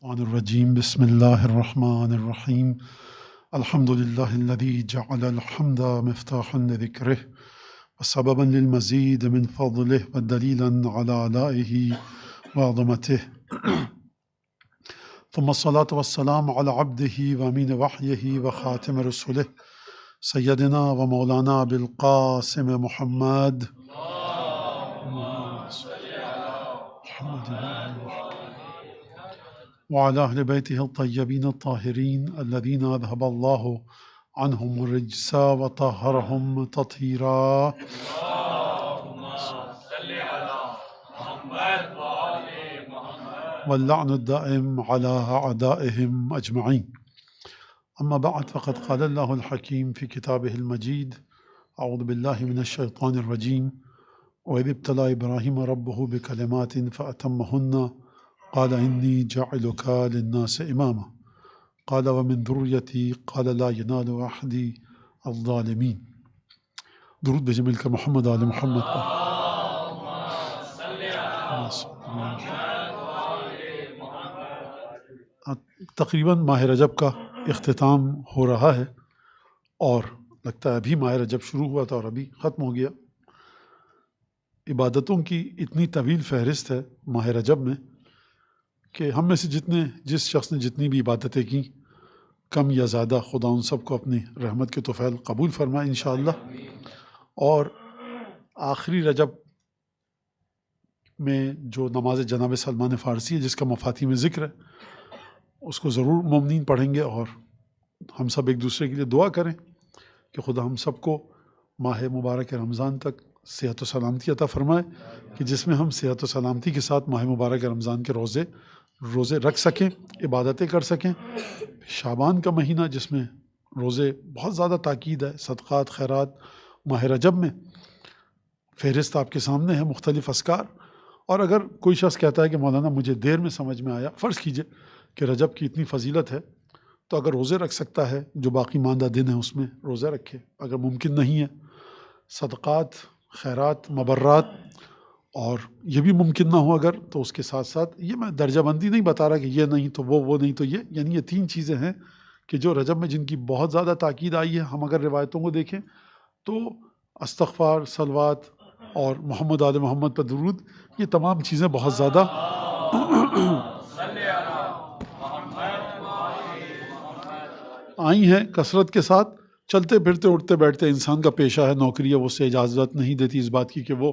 الشيطان الرجيم بسم الله الرحمن الرحيم الحمد لله الذي جعل الحمد مفتاحا لذكره وسببا للمزيد من فضله ودليلا على آلائه وعظمته ثم الصلاة والسلام على عبده وأمين وحيه وخاتم رسله سيدنا ومولانا بالقاسم محمد وعلى أهل بيته الطيبين الطاهرين الذين أذهب الله عنهم الرجس وطهرهم تطهيرا واللعن الدائم على أعدائهم أجمعين. أما بعد فقد قال الله الحكيم في كتابه المجيد أعوذ بالله من الشيطان الرجيم وإذ ابتلى إبراهيم ربه بكلمات فأتمهن قال إني جاعلك للناس إماما قال ومن ذريتي قال لا ينال أحدي الظالمين. درود بجميل محمد آل محمد. تقریباً ماہ رجب کا اختتام ہو رہا ہے اور لگتا ہے ابھی ماہ رجب شروع ہوا تھا اور ابھی ختم ہو گیا. عبادتوں کی اتنی طویل فہرست ہے ماہ رجب میں کہ ہم میں سے جس شخص نے جتنی بھی عبادتیں کی کم یا زیادہ خدا ان سب کو اپنی رحمت کے طفیل قبول فرمائے انشاءاللہ. اور آخری رجب میں جو نماز جناب سلمان فارسی ہے جس کا مفاتی میں ذکر ہے اس کو ضرور مومنین پڑھیں گے اور ہم سب ایک دوسرے کے لیے دعا کریں کہ خدا ہم سب کو ماہ مبارک رمضان تک صحت و سلامتی عطا فرمائے کہ جس میں ہم صحت و سلامتی کے ساتھ ماہ مبارک رمضان کے روزے رکھ سکیں، عبادتیں کر سکیں. شعبان کا مہینہ جس میں روزے بہت زیادہ تاکید ہے، صدقات خیرات. ماہ رجب میں فہرست آپ کے سامنے ہے، مختلف اذکار. اور اگر کوئی شخص کہتا ہے کہ مولانا مجھے دیر میں سمجھ میں آیا، فرض کیجئے کہ رجب کی اتنی فضیلت ہے تو اگر روزے رکھ سکتا ہے جو باقی ماندہ دن ہیں اس میں روزے رکھے. اگر ممکن نہیں ہے صدقات خیرات مبرات اور یہ بھی ممکن نہ ہو اگر تو اس کے ساتھ ساتھ یہ میں درجہ بندی نہیں بتا رہا کہ یہ نہیں تو وہ نہیں تو یہ، یعنی یہ تین چیزیں ہیں کہ جو رجب میں جن کی بہت زیادہ تاکید آئی ہے. ہم اگر روایتوں کو دیکھیں تو استغفار صلوات اور محمد آل محمد پر درود، یہ تمام چیزیں بہت زیادہ آئی ہیں کثرت کے ساتھ. چلتے پھرتے اٹھتے بیٹھتے انسان کا پیشہ ہے، نوکری ہے، وہ سے اجازت نہیں دیتی اس بات کی کہ وہ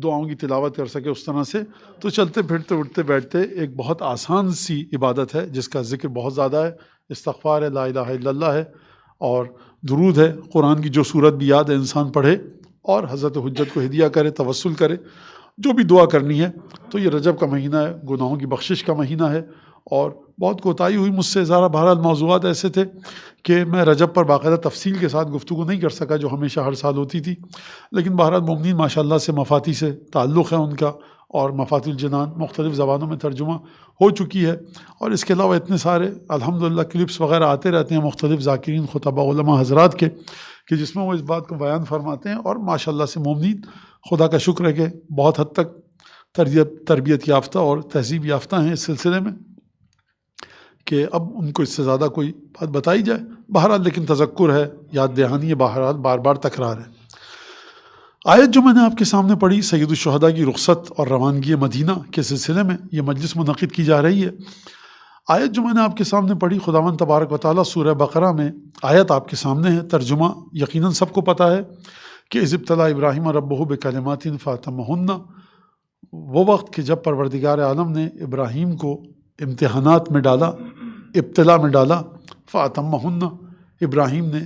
دعاؤں کی تلاوت کر سکے اس طرح سے. تو چلتے پھرتے اٹھتے بیٹھتے ایک بہت آسان سی عبادت ہے جس کا ذکر بہت زیادہ ہے. استغفار ہے، لا الہ الا اللہ ہے اور درود ہے. قرآن کی جو سورت بھی یاد ہے انسان پڑھے اور حضرت حجت کو ہدیہ کرے، توسل کرے، جو بھی دعا کرنی ہے. تو یہ رجب کا مہینہ ہے، گناہوں کی بخشش کا مہینہ ہے. اور بہت کوتاہی ہوئی مجھ سے، ذرا بہرحال موضوعات ایسے تھے کہ میں رجب پر باقاعدہ تفصیل کے ساتھ گفتگو نہیں کر سکا جو ہمیشہ ہر سال ہوتی تھی. لیکن بہرحال مومنین ماشاءاللہ سے مفاتی سے تعلق ہے ان کا اور مفاتی الجنان مختلف زبانوں میں ترجمہ ہو چکی ہے. اور اس کے علاوہ اتنے سارے الحمدللہ کلپس وغیرہ آتے رہتے ہیں مختلف ذاکرین خطبہ علماء حضرات کے کہ جس میں وہ اس بات کو بیان فرماتے ہیں. اور ماشاءاللہ سے مومنین خدا کا شکر ہے کہ بہت حد تک تربیت یافتہ اور تہذیب یافتہ ہیں اس سلسلے میں کہ اب ان کو اس سے زیادہ کوئی بات بتائی جائے. بہرحال لیکن تذکر ہے، یاد دہانی ہے، بہرحال بار بار تکرار ہے. آیت جو میں نے آپ کے سامنے پڑھی سید الشہداء کی رخصت اور روانگی مدینہ کے سلسلے میں یہ مجلس منعقد کی جا رہی ہے. آیت جو میں نے آپ کے سامنے پڑھی خداوند تبارک و تعالیٰ سورہ بقرہ میں آیت آپ کے سامنے ہے. ترجمہ یقیناً سب کو پتہ ہے کہ اذ ابتلی ابراہیم ربہ بکلمات فاتمہن، وہ وقت کہ جب پروردگار عالم نے ابراہیم کو امتحانات میں ڈالا، ابتلا میں ڈالا. فاتمہن، ابراہیم نے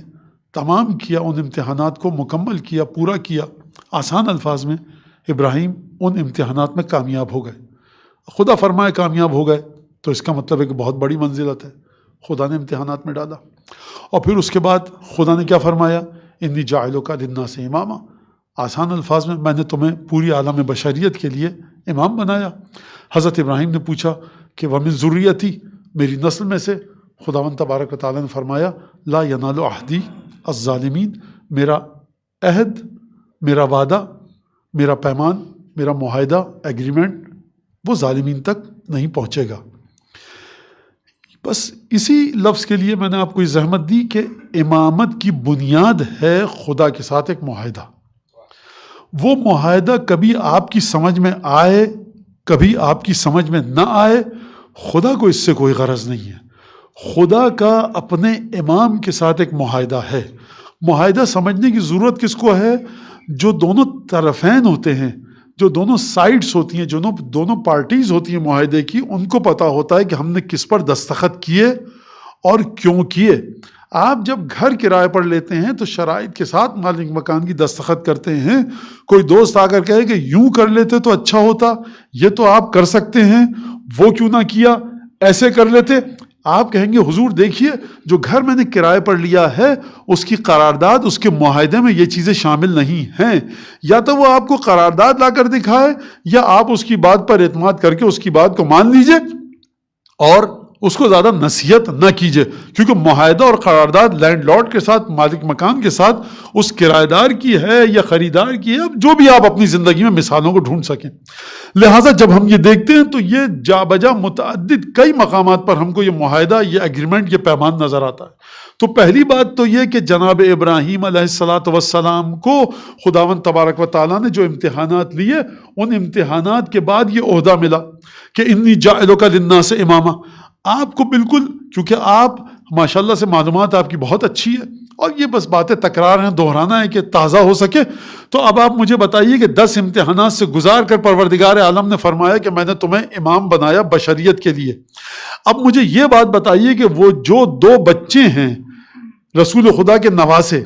تمام کیا، ان امتحانات کو مکمل کیا، پورا کیا. آسان الفاظ میں ابراہیم ان امتحانات میں کامیاب ہو گئے. خدا فرمائے کامیاب ہو گئے تو اس کا مطلب ہے کہ بہت بڑی منزلت ہے. خدا نے امتحانات میں ڈالا اور پھر اس کے بعد خدا نے کیا فرمایا؟ انی جاعلک للناس اماما. آسان الفاظ میں نے تمہیں پوری عالم بشریت کے لیے امام بنایا. حضرت ابراہیم نے پوچھا کہ ومن ذریتی، میری نسل میں سے. خداوند تبارک و تعالیٰ نے فرمایا لا ینال عہدی الظالمین، میرا عہد، میرا وعدہ، میرا پیمان، میرا معاہدہ، ایگریمنٹ وہ ظالمین تک نہیں پہنچے گا. بس اسی لفظ کے لیے میں نے آپ کو یہ زحمت دی کہ امامت کی بنیاد ہے خدا کے ساتھ ایک معاہدہ. وہ معاہدہ کبھی آپ کی سمجھ میں آئے کبھی آپ کی سمجھ میں نہ آئے، خدا کو اس سے کوئی غرض نہیں ہے. خدا کا اپنے امام کے ساتھ ایک معاہدہ ہے. معاہدہ سمجھنے کی ضرورت کس کو ہے؟ جو دونوں طرفین ہوتے ہیں، جو دونوں سائڈز ہوتی ہیں، جو دونوں پارٹیز ہوتی ہیں معاہدے کی، ان کو پتہ ہوتا ہے کہ ہم نے کس پر دستخط کیے اور کیوں کیے. آپ جب گھر کرائے پر لیتے ہیں تو شرائط کے ساتھ مالک مکان کی دستخط کرتے ہیں. کوئی دوست آ کر کہے کہ یوں کر لیتے تو اچھا ہوتا، یہ تو آپ کر سکتے ہیں، وہ کیوں نہ کیا، ایسے کر لیتے. آپ کہیں گے حضور دیکھیے جو گھر میں نے کرائے پر لیا ہے اس کی قرارداد، اس کے معاہدے میں یہ چیزیں شامل نہیں ہیں. یا تو وہ آپ کو قرارداد لا کر دکھائے یا آپ اس کی بات پر اعتماد کر کے اس کی بات کو مان لیجئے اور اس کو زیادہ نصیحت نہ کیجئے. کیونکہ معاہدہ اور قرارداد لینڈ لارڈ کے ساتھ، مالک مکان کے ساتھ، اس کرایہ دار کی ہے یا خریدار کی ہے، جو بھی آپ اپنی زندگی میں مثالوں کو ڈھونڈ سکیں. لہٰذا جب ہم یہ دیکھتے ہیں تو یہ جا بجا متعدد کئی مقامات پر ہم کو یہ معاہدہ، یہ ایگریمنٹ، یہ پیمان نظر آتا ہے. تو پہلی بات تو یہ کہ جناب ابراہیم علیہ السلام کو خداوند تبارک و تعالیٰ نے جو امتحانات لیے، ان امتحانات کے بعد یہ عہدہ ملا کہ انی جاعلک للناس اماما. آپ کو بالکل، کیونکہ آپ ماشاءاللہ سے معلومات آپ کی بہت اچھی ہے اور یہ بس باتیں تکرار ہیں، دہرانا ہے کہ تازہ ہو سکے. تو اب آپ مجھے بتائیے کہ 10 امتحانات سے گزار کر پروردگار عالم نے فرمایا کہ میں نے تمہیں امام بنایا بشریت کے لیے. اب مجھے یہ بات بتائیے کہ وہ جو 2 بچے ہیں رسول خدا کے نواسے،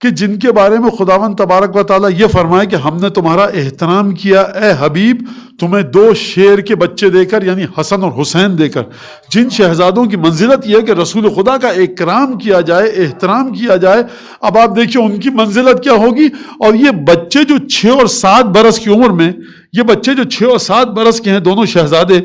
کہ جن کے بارے میں خداوند تبارک و تعالیٰ یہ فرمائے کہ ہم نے تمہارا احترام کیا اے حبیب، تمہیں 2 شیر کے بچے دے کر، یعنی حسن اور حسین دے کر. جن شہزادوں کی منزلت یہ ہے کہ رسول خدا کا اکرام کیا جائے، احترام کیا جائے. اب آپ دیکھیے ان کی منزلت کیا ہوگی. اور یہ بچے جو 6 اور 7 برس کی عمر میں، یہ بچے جو 6 اور 7 برس کے ہیں، دونوں شہزادے،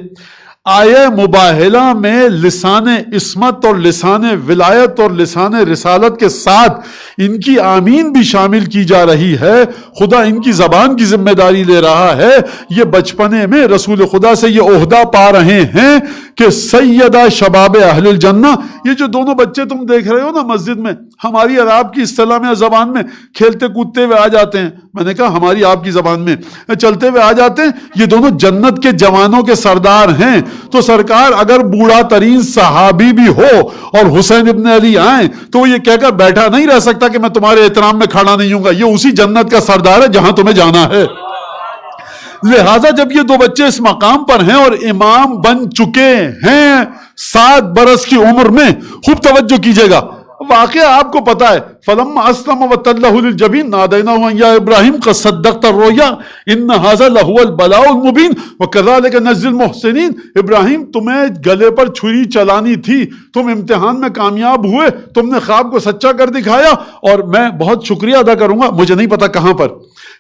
آیہ مباہلہ میں لسان عصمت اور لسان ولایت اور لسان رسالت کے ساتھ ان کی آمین بھی شامل کی جا رہی ہے. خدا ان کی زبان کی ذمہ داری لے رہا ہے. یہ بچپنے میں رسول خدا سے یہ عہدہ پا رہے ہیں کہ سیدہ شباب اہل الجنہ. یہ جو دونوں بچے تم دیکھ رہے ہو نا مسجد میں، ہماری اور آپ کی اصطلاح میں زبان میں کھیلتے کودتے ہوئے آ جاتے ہیں. میں نے کہا ہماری آپ کی زبان میں چلتے ہوئے آ جاتے ہیں. یہ دونوں جنت کے جوانوں کے سردار ہیں. تو سرکار اگر بوڑھا ترین صحابی بھی ہو اور حسین ابن علی آئیں تو وہ یہ کہہ کر بیٹھا نہیں رہ سکتا کہ میں تمہارے احترام میں کھڑا نہیں ہوں گا. یہ اسی جنت کا سردار ہے جہاں تمہیں جانا ہے. لہٰذا جب یہ 2 بچے اس مقام پر ہیں اور امام بن چکے ہیں 7 برس کی عمر میں، خوب توجہ کیجئے گا. واقعہ آپ کو پتا ہے، فَلَمَّا أَسْلَمَ وَتَلَّهُ لِلْجَبِينِ نَادَيْنَاهُ أَن يَا إِبْرَاهِيمُ قَدْ صَدَّقْتَ الرُّؤْيَا إِنَّ هَٰذَا لَهُوَ الْبَلَاءُ الْمُبِينُ وَكَذَٰلِكَ نَجْزِي الْمُحْسِنِينَ. ابراہیم تمہیں گلے پر چھری چلانی تھی، تم امتحان میں کامیاب ہوئے، تم نے خواب کو سچا کر دکھایا اور میں بہت شکریہ ادا کروں گا. مجھے نہیں پتا کہاں پر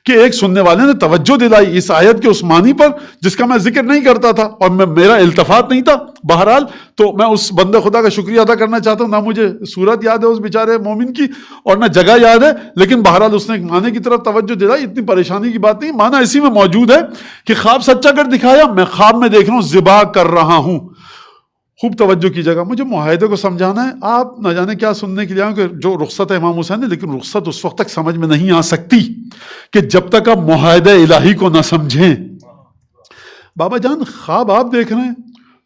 کہ ایک سننے والے نے توجہ دلائی اس آیت کے اس معنی پر جس کا میں ذکر نہیں کرتا تھا اور میرا التفات نہیں تھا. بہرحال تو میں اس بندے خدا کا شکریہ ادا کرنا چاہتا ہوں. نہ مجھے صورت یاد ہے اس بیچارے مومن کی اور نہ جگہ یاد ہے، لیکن بہرحال اس نے ایک معنی کی طرف توجہ دلائی. اتنی پریشانی کی بات نہیں، معنی اسی میں موجود ہے کہ خواب سچا کر دکھایا. میں خواب میں دیکھ رہا ہوں ذبح کر رہا ہوں. خوب توجہ کیجیے گا، مجھے معاہدے کو سمجھانا ہے. آپ نہ جانے کیا سننے کے لیے آئیں کہ جو رخصت ہے امام حسین ہے، لیکن رخصت اس وقت تک سمجھ میں نہیں آ سکتی کہ جب تک آپ معاہدہ الہی کو نہ سمجھیں. بابا جان خواب آپ دیکھ رہے ہیں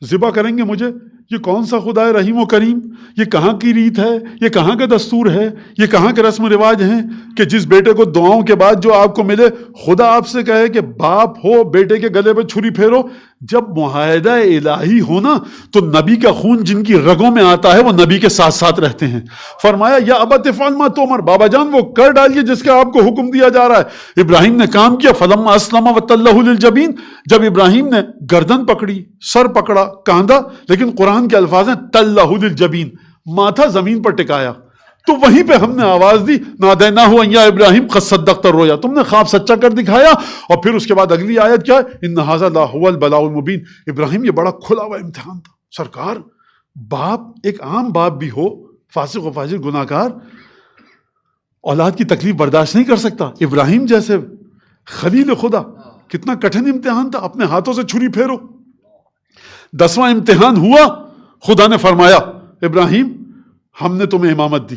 ذبح کریں گے مجھے، یہ کون سا خدا ہے رحیم و کریم؟ یہ کہاں کی ریت ہے؟ یہ کہاں کا دستور ہے؟ یہ کہاں کے رسم و رواج ہیں کہ جس بیٹے کو دعاؤں کے بعد جو آپ کو ملے، خدا آپ سے کہے کہ باپ ہو بیٹے کے گلے پہ چھری پھیرو؟ جب معاہدہ الہی ہونا تو نبی کا خون جن کی رگوں میں آتا ہے وہ نبی کے ساتھ ساتھ رہتے ہیں. فرمایا یا ابت افعل ما تؤمر، بابا جان وہ کر ڈالیے جس کا آپ کو حکم دیا جا رہا ہے. ابراہیم نے کام کیا. فلما اسلم وتلہ للجبین، جب ابراہیم نے گردن پکڑی، سر پکڑا، کاندھا، لیکن قرآن کے الفاظ ہیں تلہ للجبین، ماتھا زمین پر ٹکایا. تو وہیں پہ ہم نے آواز دی نادیناہ ان یا ابراہیم قد صدقت الرؤیا، تم نے خواب سچا کر دکھایا. اور پھر اس کے بعد اگلی آیت کیا ہے؟ ان ھذا لہو البلاء المبین. ابراہیم یہ بڑا کھلا ہوا امتحان تھا. سرکار باپ، ایک عام باپ بھی ہو فاسق و فاجر گناہگار، اولاد کی تکلیف برداشت نہیں کر سکتا. ابراہیم جیسے خلیل خدا، کتنا کٹھن امتحان تھا. اپنے ہاتھوں سے چھری پھیرو. 10واں امتحان ہوا خدا نے فرمایا ابراہیم ہم نے تمہیں امامت دی،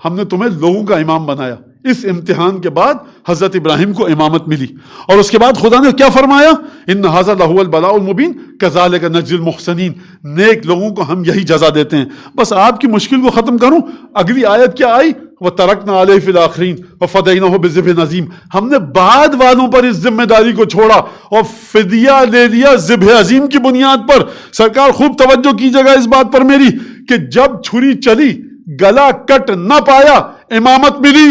ہم نے تمہیں لوگوں کا امام بنایا. اس امتحان کے بعد حضرت ابراہیم کو امامت ملی، اور اس کے بعد خدا نے کیا فرمایا؟ ان ھذا لہو البلاء المبین کذالک نجزی المحسنین. نیک لوگوں کو ہم یہی جزا دیتے ہیں. بس آپ کی مشکل کو ختم کروں، اگلی آیت کیا آئی؟ وَتَرَكْنَا عَلَيْهِ فِي الْآخِرِينَ وَفَدَيْنَاهُ بِذِبْحٍ عَظِيمٍ. ہم نے بعد والوں پر اس ذمہ داری کو چھوڑا اور فدیہ لے لیا ذبح عظیم کی بنیاد پر. سرکار خوب توجہ کیجیے گا اس بات پر میری کہ جب چھری چلی گلا کٹ نہ پایا، امامت ملی.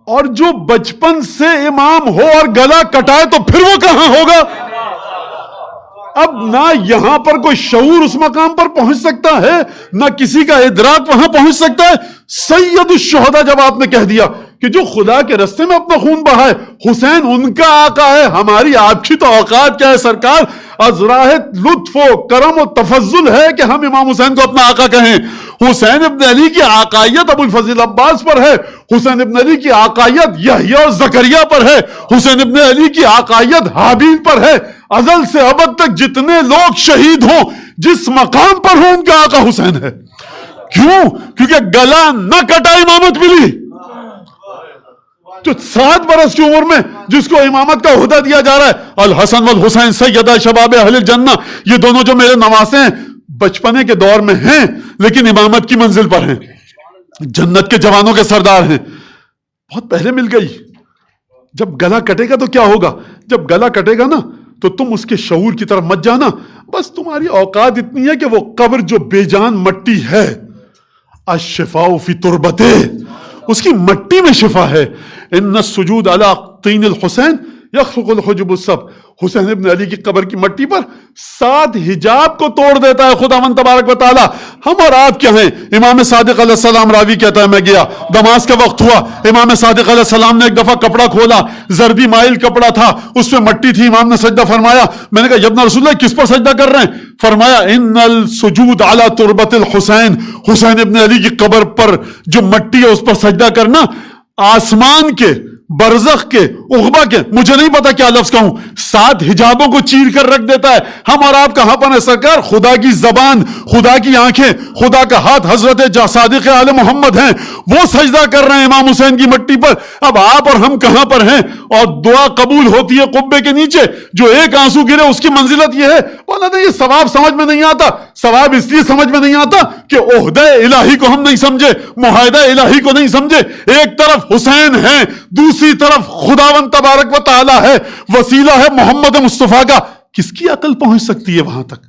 اور جو بچپن سے امام ہو اور گلا کٹائے تو پھر وہ کہاں ہوگا؟ اب نہ یہاں پر کوئی شعور اس مقام پر پہنچ سکتا ہے، نہ کسی کا ادراک وہاں پہنچ سکتا ہے. سید الشہداء جب آپ نے کہہ دیا کہ جو خدا کے راستے میں اپنا خون بہائے، حسین ان کا آقا ہے، ہماری آپ کی تو اوقات کیا ہے سرکار؟ از راہ لطف و کرم و تفضل ہے کہ ہم امام حسین کو اپنا آقا کہیں. حسین ابن علی کی آقائیت ابو الفضل عباس پر ہے، حسین ابن علی کی آقائیت یحییٰ اور زکریا پر ہے، حسین ابن علی کی آقائیت حابیل پر ہے. ازل سے ابد تک جتنے لوگ شہید ہوں، جس مقام پر ہوں، ان کا آقا حسین ہے. کیوں؟ کیونکہ گلا نہ کٹا امامت ملی. جو 7 برس کی عمر میں جس کو امامت کا عہدہ دیا جا رہا ہے، الحسن والحسین سیدہ شباب اہل الجنہ، یہ دونوں جو میرے نواسے ہیں بچپنے کے دور میں ہیں لیکن امامت کی منزل پر ہیں، جنت کے جوانوں کے سردار ہیں. بہت پہلے مل گئی. جب گلا کٹے گا تو کیا ہوگا؟ جب گلا کٹے گا نا تو تم اس کے شعور کی طرف مت جانا. بس تمہاری اوقات اتنی ہے کہ وہ قبر جو بے جان مٹی ہے، الشفاء فی تربتے، اس کی مٹی میں شفا ہے. ان السجود علی طین الحسین یخلق الحجب السب. حسین ابن علی کی قبر کی مٹی پر 7 حجاب کو توڑ دیتا ہے خداوند تبارک و تعالی. ہم اور آپ کیا ہیں؟ امام صادق علیہ السلام، راوی کہتا ہے میں گیا، نماز کا وقت ہوا، امام صادق علیہ السلام نے ایک دفعہ کپڑا کھولا، زردی مائل کپڑا تھا، اس میں مٹی تھی. امام نے سجدہ فرمایا. میں نے کہا یا ابن رسول اللہ کس پر سجدہ کر رہے ہیں؟ فرمایا ان السجود علی تربت الحسین. حسین ابن علی کی قبر پر جو مٹی ہے اس پر سجدہ کرنا آسمان کے، برزخ کے، عقبہ کے، مجھے نہیں پتا کیا لفظ کہوں، 7 حجابوں کو چیر کر رکھ دیتا ہے. ہم اور آپ کہاں پر ہیں سرکار؟ خدا کی زبان، خدا کی آنکھیں، خدا کا ہاتھ حضرت صادق آل محمد ہیں، وہ سجدہ کر رہے ہیں امام حسین کی مٹی پر. اب آپ اور ہم کہاں پر ہیں؟ اور دعا قبول ہوتی ہے قبے کے نیچے. جو ایک آنسو گرے اس کی منزلت یہ ہے. بولا تھا یہ ثواب سمجھ میں نہیں آتا. ثواب اس لیے سمجھ میں نہیں آتا کہ عہدہ الہی کو ہم نہیں سمجھے، معاہدہ الہی کو نہیں سمجھے. ایک طرف حسین ہیں، دوسری طرف خداوند تبارک و تعالی ہے، وسیلہ ہے محمد مصطفیٰ کا. کس کی عقل پہنچ سکتی ہے وہاں تک؟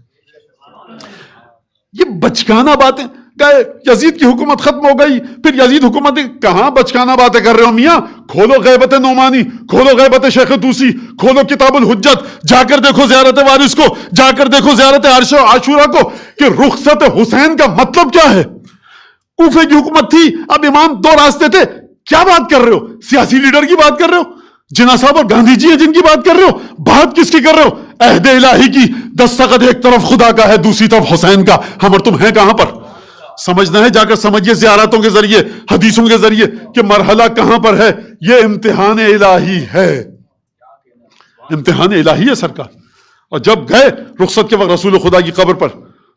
یہ بچکانہ باتیں. گئے یزید کی حکومت ختم ہو گئی، پھر یزید حکومت کہاں بچکانہ باتیں کر رہے ہو میاں؟ کھولو غیبت نعمانی، کھولو غیبت شیخ طوسی، کھولو کتاب الحجت، جا کر دیکھو زیارت وارث کو، جا کر دیکھو زیارت عاشورہ کو کہ رخصت حسین کا مطلب کیا ہے. کوفے کی حکومت تھی، اب امام 2 راستے تھے. کیا بات کر رہے ہو؟ سیاسی لیڈر کی بات کر رہے ہو؟ جناح صاحب اور گاندھی جی ہیں جن کی بات کر رہے ہو؟ بات کس کی کر رہے ہو؟ عہد الہی کی. دستخط ایک طرف خدا کا ہے، دوسری طرف حسین کا. ہم اور تم ہیں کہاں پر؟ سمجھنا ہے، جا کر سمجھیے زیارتوں کے ذریعے، حدیثوں کے ذریعے کہ مرحلہ کہاں پر ہے. یہ امتحان الہی ہے، امتحان الہی ہے سرکار. اور جب گئے رخصت کے وقت رسول خدا کی قبر پر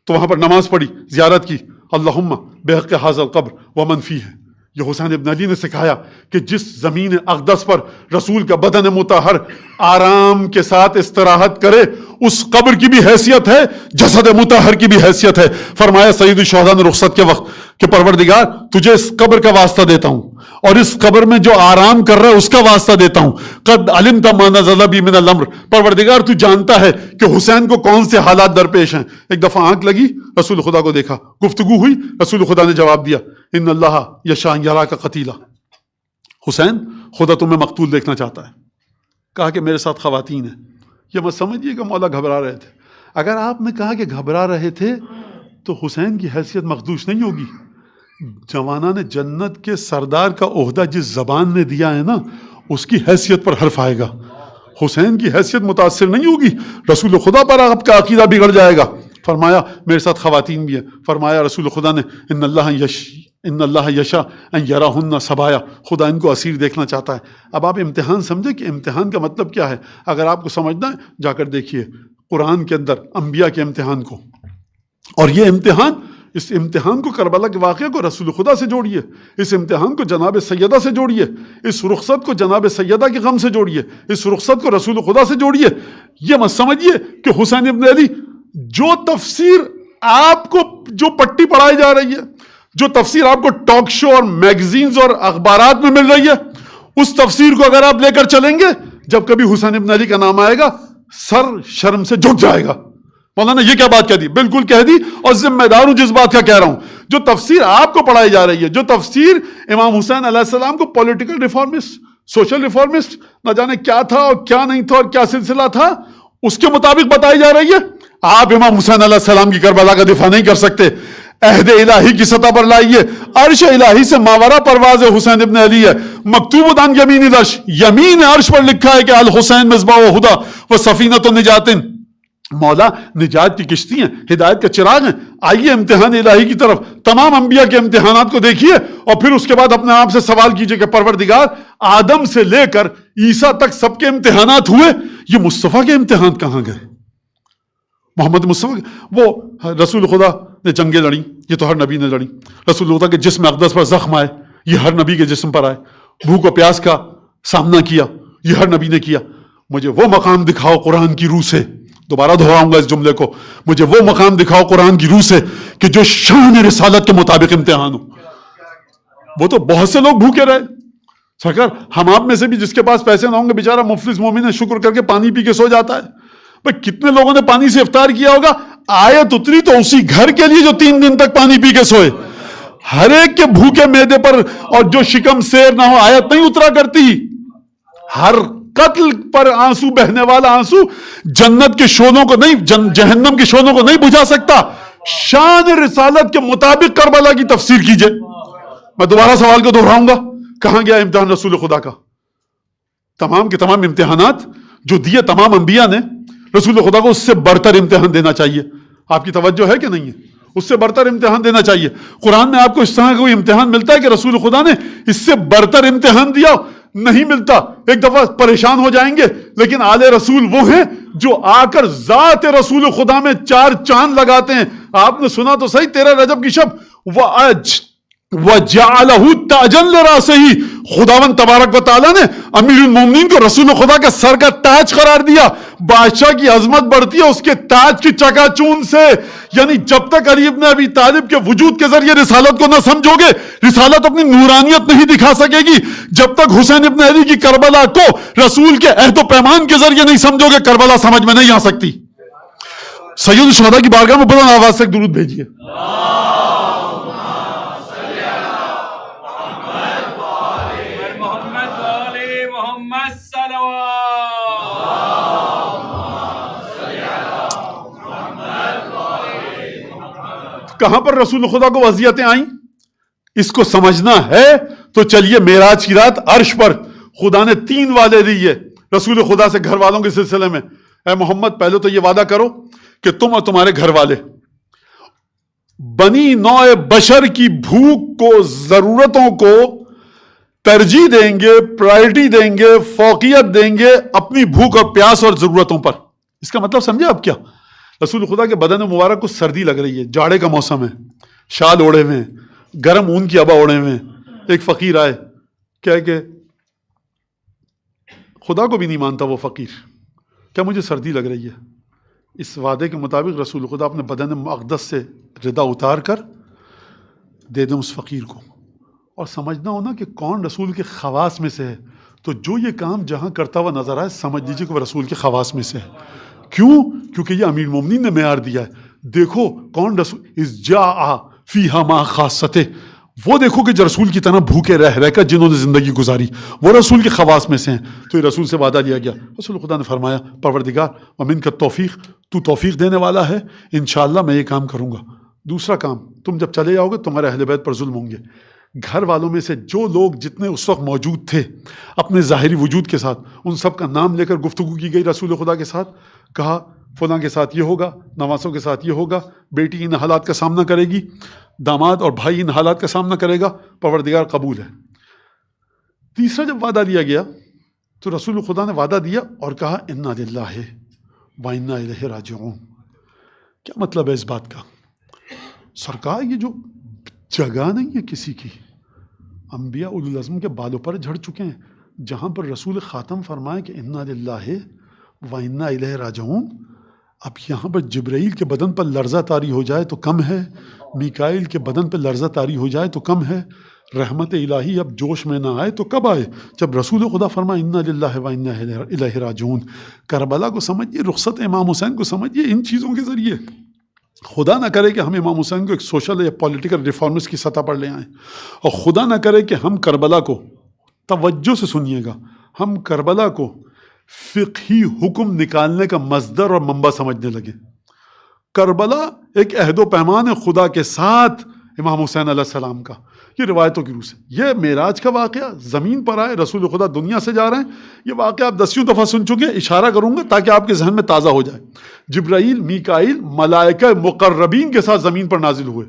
تو وہاں پر نماز پڑھی، زیارت کی. اللہم بحق ھذا القبر ومن فیہ. یہ حسین ابن علی نے سکھایا کہ جس زمین اقدس پر رسول کا بدن مطہر آرام کے ساتھ استراحت کرے اس قبر کی بھی حیثیت ہے، جسد مطہر کی بھی حیثیت ہے. فرمایا سید الشہداء نے رخصت کے وقت کہ پروردگار تجھے اس قبر کا واسطہ دیتا ہوں اور اس قبر میں جو آرام کر رہا ہے اس کا واسطہ دیتا ہوں. قد علمت ما نزل بی من الامر. پروردگار تو جانتا ہے کہ حسین کو کون سے حالات درپیش ہیں. ایک دفعہ آنکھ لگی، رسول خدا کو دیکھا، گفتگو ہوئی، رسول خدا نے جواب دیا ان اللہ یشاء ان یراک قتیلا. حسین خدا تمہیں مقتول دیکھنا چاہتا ہے. کہا کہ میرے ساتھ خواتین ہیں. یہ مت سمجھیے کہ مولا گھبرا رہے تھے. اگر آپ نے کہا کہ گھبرا رہے تھے تو حسین کی حیثیت مخدوش نہیں ہوگی. جوانان جنت کے سردار کا عہدہ جس زبان نے دیا ہے نا اس کی حیثیت پر حرف آئے گا. حسین کی حیثیت متاثر نہیں ہوگی. رسول خدا پر آپ کا عقیدہ بگڑ جائے گا. فرمایا میرے ساتھ خواتین بھی ہیں. فرمایا رسول خدا نے ان اللہ یشاء ان یراہن سبایا. خدا ان کو اسیر دیکھنا چاہتا ہے. اب آپ امتحان سمجھے کہ امتحان کا مطلب کیا ہے. اگر آپ کو سمجھنا ہے جا کر دیکھیے قرآن کے اندر انبیاء کے امتحان کو، اور یہ امتحان، اس امتحان کو کربلا کے واقعے کو رسول خدا سے جوڑیے، اس امتحان کو جناب سیدہ سے جوڑیے، اس رخصت کو جناب سیدہ کے غم سے جوڑیے، اس رخصت کو رسول خدا سے جوڑیے۔ یہ مت سمجھیے کہ حسین ابن علی جو تفسیر آپ کو جو پٹی پڑھائی جا رہی ہے، جو تفسیر آپ کو ٹاک شو اور میگزینز اور اخبارات میں مل رہی ہے، اس تفسیر کو اگر آپ لے کر چلیں گے، جب کبھی حسین ابن علی کا نام آئے گا سر شرم سے جھک جائے گا۔ مولانا یہ کیا بات کہہ دی؟ بالکل کہہ دی، اور ذمہ دار ہوں جس بات کا کہہ رہا ہوں۔ جو تفسیر آپ کو پڑھائی جا رہی ہے، جو تفسیر امام حسین علیہ السلام کو پولیٹیکل ریفارمسٹ، سوشل ریفارمسٹ، نہ جانے کیا تھا اور کیا نہیں تھا اور کیا سلسلہ تھا، اس کے مطابق بتائی جا رہی ہے، آپ امام حسین علیہ السلام کی کربلا کا دفاع نہیں کر سکتے۔ عہد الہی کی سطح پر لائیے، عرش الہی سے ماورا پرواز حسین ابن علی ہے، مکتوب عن یمین العرش، یمین عرش پر لکھا ہے کہ الحسین مصباح و ہدا و سفینۃ نجات، مولا نجات کی کشتی ہیں، ہدایت کا چراغ ہیں۔ آئیے امتحان الہی کی طرف، تمام انبیاء کے امتحانات کو دیکھیے، اور پھر اس کے بعد اپنے آپ سے سوال کیجئے کہ پروردگار، آدم سے لے کر عیسیٰ تک سب کے امتحانات ہوئے، یہ مصطفیٰ کے امتحان کہاں گئے؟ محمد مصطفیٰ، وہ رسول خدا نے جنگیں لڑیں، یہ تو ہر نبی نے لڑیں۔ رسول خدا کے جسم اقدس پر زخم آئے، یہ ہر نبی کے جسم پر آئے۔ بھوک و پیاس کا سامنا کیا، یہ ہر نبی نے کیا۔ مجھے وہ مقام دکھاؤ قرآن کی روح سے، دوبارہ دہراؤں گا اس جملے کو، مجھے وہ مقام دکھاؤ قرآن کی روح سے کہ جو شان رسالت کے مطابق امتحان ہو۔ وہ تو بہت سے لوگ بھوکے رہے سرکار، ہم آپ میں سے بھی جس کے پاس پیسے نہ ہوں گے بیچارہ مفلس مومن ہے، شکر کر کے پانی پی کے سو جاتا ہے۔ بھئی کتنے لوگوں نے پانی سے افطار کیا ہوگا؟ آیت اتری تو اسی گھر کے لیے جو 3 دن تک پانی پی کے سوئے۔ ہر ایک کے بھوکے معدے پر اور جو شکم سیر نہ ہو آیت نہیں اترا کرتی۔ ہر قتل پر آنسو بہنے والا آنسو جنت کے شعلوں کو نہیں، جہنم کے شعلوں کو نہیں بجھا سکتا۔ شان رسالت کے مطابق کربلا کی تفسیر کیجئے۔ میں دوبارہ سوال کو دہراؤں گا، کہاں گیا امتحان رسول خدا کا؟ تمام کے تمام امتحانات جو دیے تمام انبیاء نے، رسول خدا کو اس سے برتر امتحان دینا چاہیے۔ آپ کی توجہ ہے کہ نہیں ہے؟ اس سے برتر امتحان دینا چاہیے۔ قرآن میں آپ کو اس طرح کا کوئی امتحان ملتا ہے کہ رسول خدا نے اس سے برتر امتحان دیا؟ نہیں ملتا۔ ایک دفعہ پریشان ہو جائیں گے، لیکن آل رسول وہ ہیں جو آ کر ذات رسول خدا میں 4 چاند لگاتے ہیں۔ آپ نے سنا تو صحیح 13 رجب کی شب وَجَعَلَهُ تَاجًا لِرَاسِهِ، خداوند تبارک و تعالیٰ نے امیر المومنین کو رسول خدا کا سر کا تاج قرار دیا۔ بادشاہ کی عظمت بڑھتی ہے اس کے تاج کی چکا چون سے۔ یعنی جب تک علی ابن ابی طالب کے وجود کے ذریعے رسالت کو نہ سمجھو گے، رسالت اپنی نورانیت نہیں دکھا سکے گی۔ جب تک حسین ابن علی کی کربلا کو رسول کے عہد و پیمان کے ذریعے نہیں سمجھو گے، کربلا سمجھ میں نہیں آ سکتی۔ سید الشہداء کی بارگاہ میں بلند آواز سے ایک درود بھیجیے۔ کہاں پر رسول خدا کو اذیتیں آئیں؟ اس کو سمجھنا ہے تو چلیے معراج کی رات عرش پر خدا نے 3 وعدے دیے رسول خدا سے گھر والوں کے سلسلے میں۔ اے محمد، پہلے تو یہ وعدہ کرو کہ تم اور تمہارے گھر والے بنی نوع بشر کی بھوک کو، ضرورتوں کو ترجیح دیں گے، پرائرٹی دیں گے، فوقیت دیں گے اپنی بھوک اور پیاس اور ضرورتوں پر۔ اس کا مطلب سمجھے آپ کیا؟ رسول خدا کے بدن مبارک کو سردی لگ رہی ہے، جاڑے کا موسم ہے، شال اوڑے ہوئے ہیں، گرم اون کی ابا اوڑے ہوئے ہیں۔ ایک فقیر آئے، کہے کہ خدا کو بھی نہیں مانتا وہ فقیر، کیا مجھے سردی لگ رہی ہے؟ اس وعدے کے مطابق رسول خدا اپنے بدن مقدس سے ردا اتار کر دے دیں اس فقیر کو۔ اور سمجھنا ہونا کہ کون رسول کے خواص میں سے ہے، تو جو یہ کام جہاں کرتا ہوا نظر آئے سمجھ لیجیے کہ وہ رسول کے خواص میں سے ہے۔ کیوں؟ کیونکہ یہ امیر المومنین نے معیار دیا ہے۔ دیکھو کون رسول اذ جاء فیہا ما خاصتے، وہ دیکھو کہ جو رسول کی طرح بھوکے رہ کر جنہوں نے زندگی گزاری وہ رسول کے خواص میں سے ہیں۔ تو یہ رسول سے وعدہ لیا گیا۔ رسول خدا نے فرمایا پروردگار ومن کا توفیق، تو توفیق دینے والا ہے، انشاءاللہ میں یہ کام کروں گا۔ دوسرا کام، تم جب چلے جاؤ گے تمہارے اہل بیت پر ظلم ہوں گے۔ گھر والوں میں سے جو لوگ جتنے اس وقت موجود تھے اپنے ظاہری وجود کے ساتھ، ان سب کا نام لے کر گفتگو کی گئی رسول خدا کے ساتھ۔ کہا فلاں کے ساتھ یہ ہوگا، نواسوں کے ساتھ یہ ہوگا، بیٹی ان حالات کا سامنا کرے گی، داماد اور بھائی ان حالات کا سامنا کرے گا، پروردگار قبول ہے۔ تیسرا جب وعدہ دیا گیا تو رسول خدا نے وعدہ دیا اور کہا انا للہ وَإِنَّا إِلَيْهِ راجعون. کیا مطلب ہے اس بات کا؟ سرکار یہ جو جگہ نہیں ہے کسی کی، انبیاء اولو العزم کے بالوں پر جھڑ چکے ہیں، جہاں پر رسول خاتم فرمائے کہ اِنَّا لِلَّهِ وَإِنَّا إِلَيْهِ راجعون. اب یہاں پر جبرائیل کے بدن پر لرزہ طاری ہو جائے تو کم ہے، میکائیل کے بدن پر لرزہ طاری ہو جائے تو کم ہے، رحمت الہی اب جوش میں نہ آئے تو کب آئے؟ جب رسول خدا فرمائے اِنَّا لِلَّهِ وَإِنَّا إِلَيْهِ راجعون. کربلا کو سمجھیے، رخصت امام حسین کو سمجھیے ان چیزوں کے ذریعے. خدا نہ کرے کہ ہم امام حسین کو ایک سوشل یا پولیٹیکل ریفارمسٹ کی سطح پر لے آئیں، اور خدا نہ کرے کہ ہم کربلا کو، توجہ سے سنیے گا، ہم کربلا کو فقہی حکم نکالنے کا مصدر اور منبع سمجھنے لگے. کربلا ایک عہد و پیمان ہے خدا کے ساتھ امام حسین علیہ السلام کا. یہ روایتوں کی روح سے، یہ معراج کا واقعہ، زمین پر آئے رسول خدا دنیا سے جا رہے ہیں، یہ واقعہ آپ 10 دفعہ سن چکے ہیں، اشارہ کروں گا تاکہ آپ کے ذہن میں تازہ ہو جائے. جبرائیل، میکائیل، ملائکہ مقربین کے ساتھ زمین پر نازل ہوئے.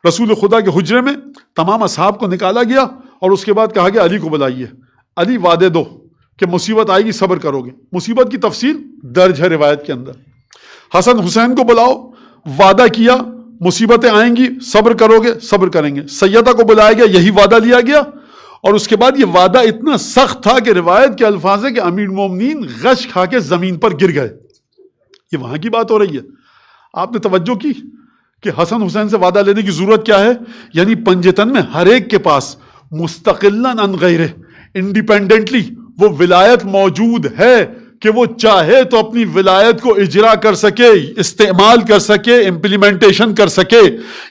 رسول خدا کے حجرے میں تمام اصحاب کو نکالا گیا اور اس کے بعد کہا گیا علی کو بلائیے، علی وعدے دو کہ مصیبت آئے گی صبر کرو گے. مصیبت کی تفصیل درج ہے روایت کے اندر. حسن حسین کو بلاؤ، وعدہ کیا مصیبتیں آئیں گی صبر کرو گے، صبر کریں گے. سیدہ کو بلایا گیا، یہی وعدہ لیا گیا، اور اس کے بعد یہ وعدہ اتنا سخت تھا کہ روایت کے الفاظ ہے کہ امیر المومنین غش کھا کے زمین پر گر گئے. یہ وہاں کی بات ہو رہی ہے. آپ نے توجہ کی کہ حسن حسین سے وعدہ لینے کی ضرورت کیا ہے؟ یعنی پنجتن میں ہر ایک کے پاس مستقلاً عن غیرہ، انڈیپینڈنٹلی وہ ولایت موجود ہے کہ وہ چاہے تو اپنی ولایت کو اجرا کر سکے، استعمال کر سکے، امپلیمنٹیشن کر سکے.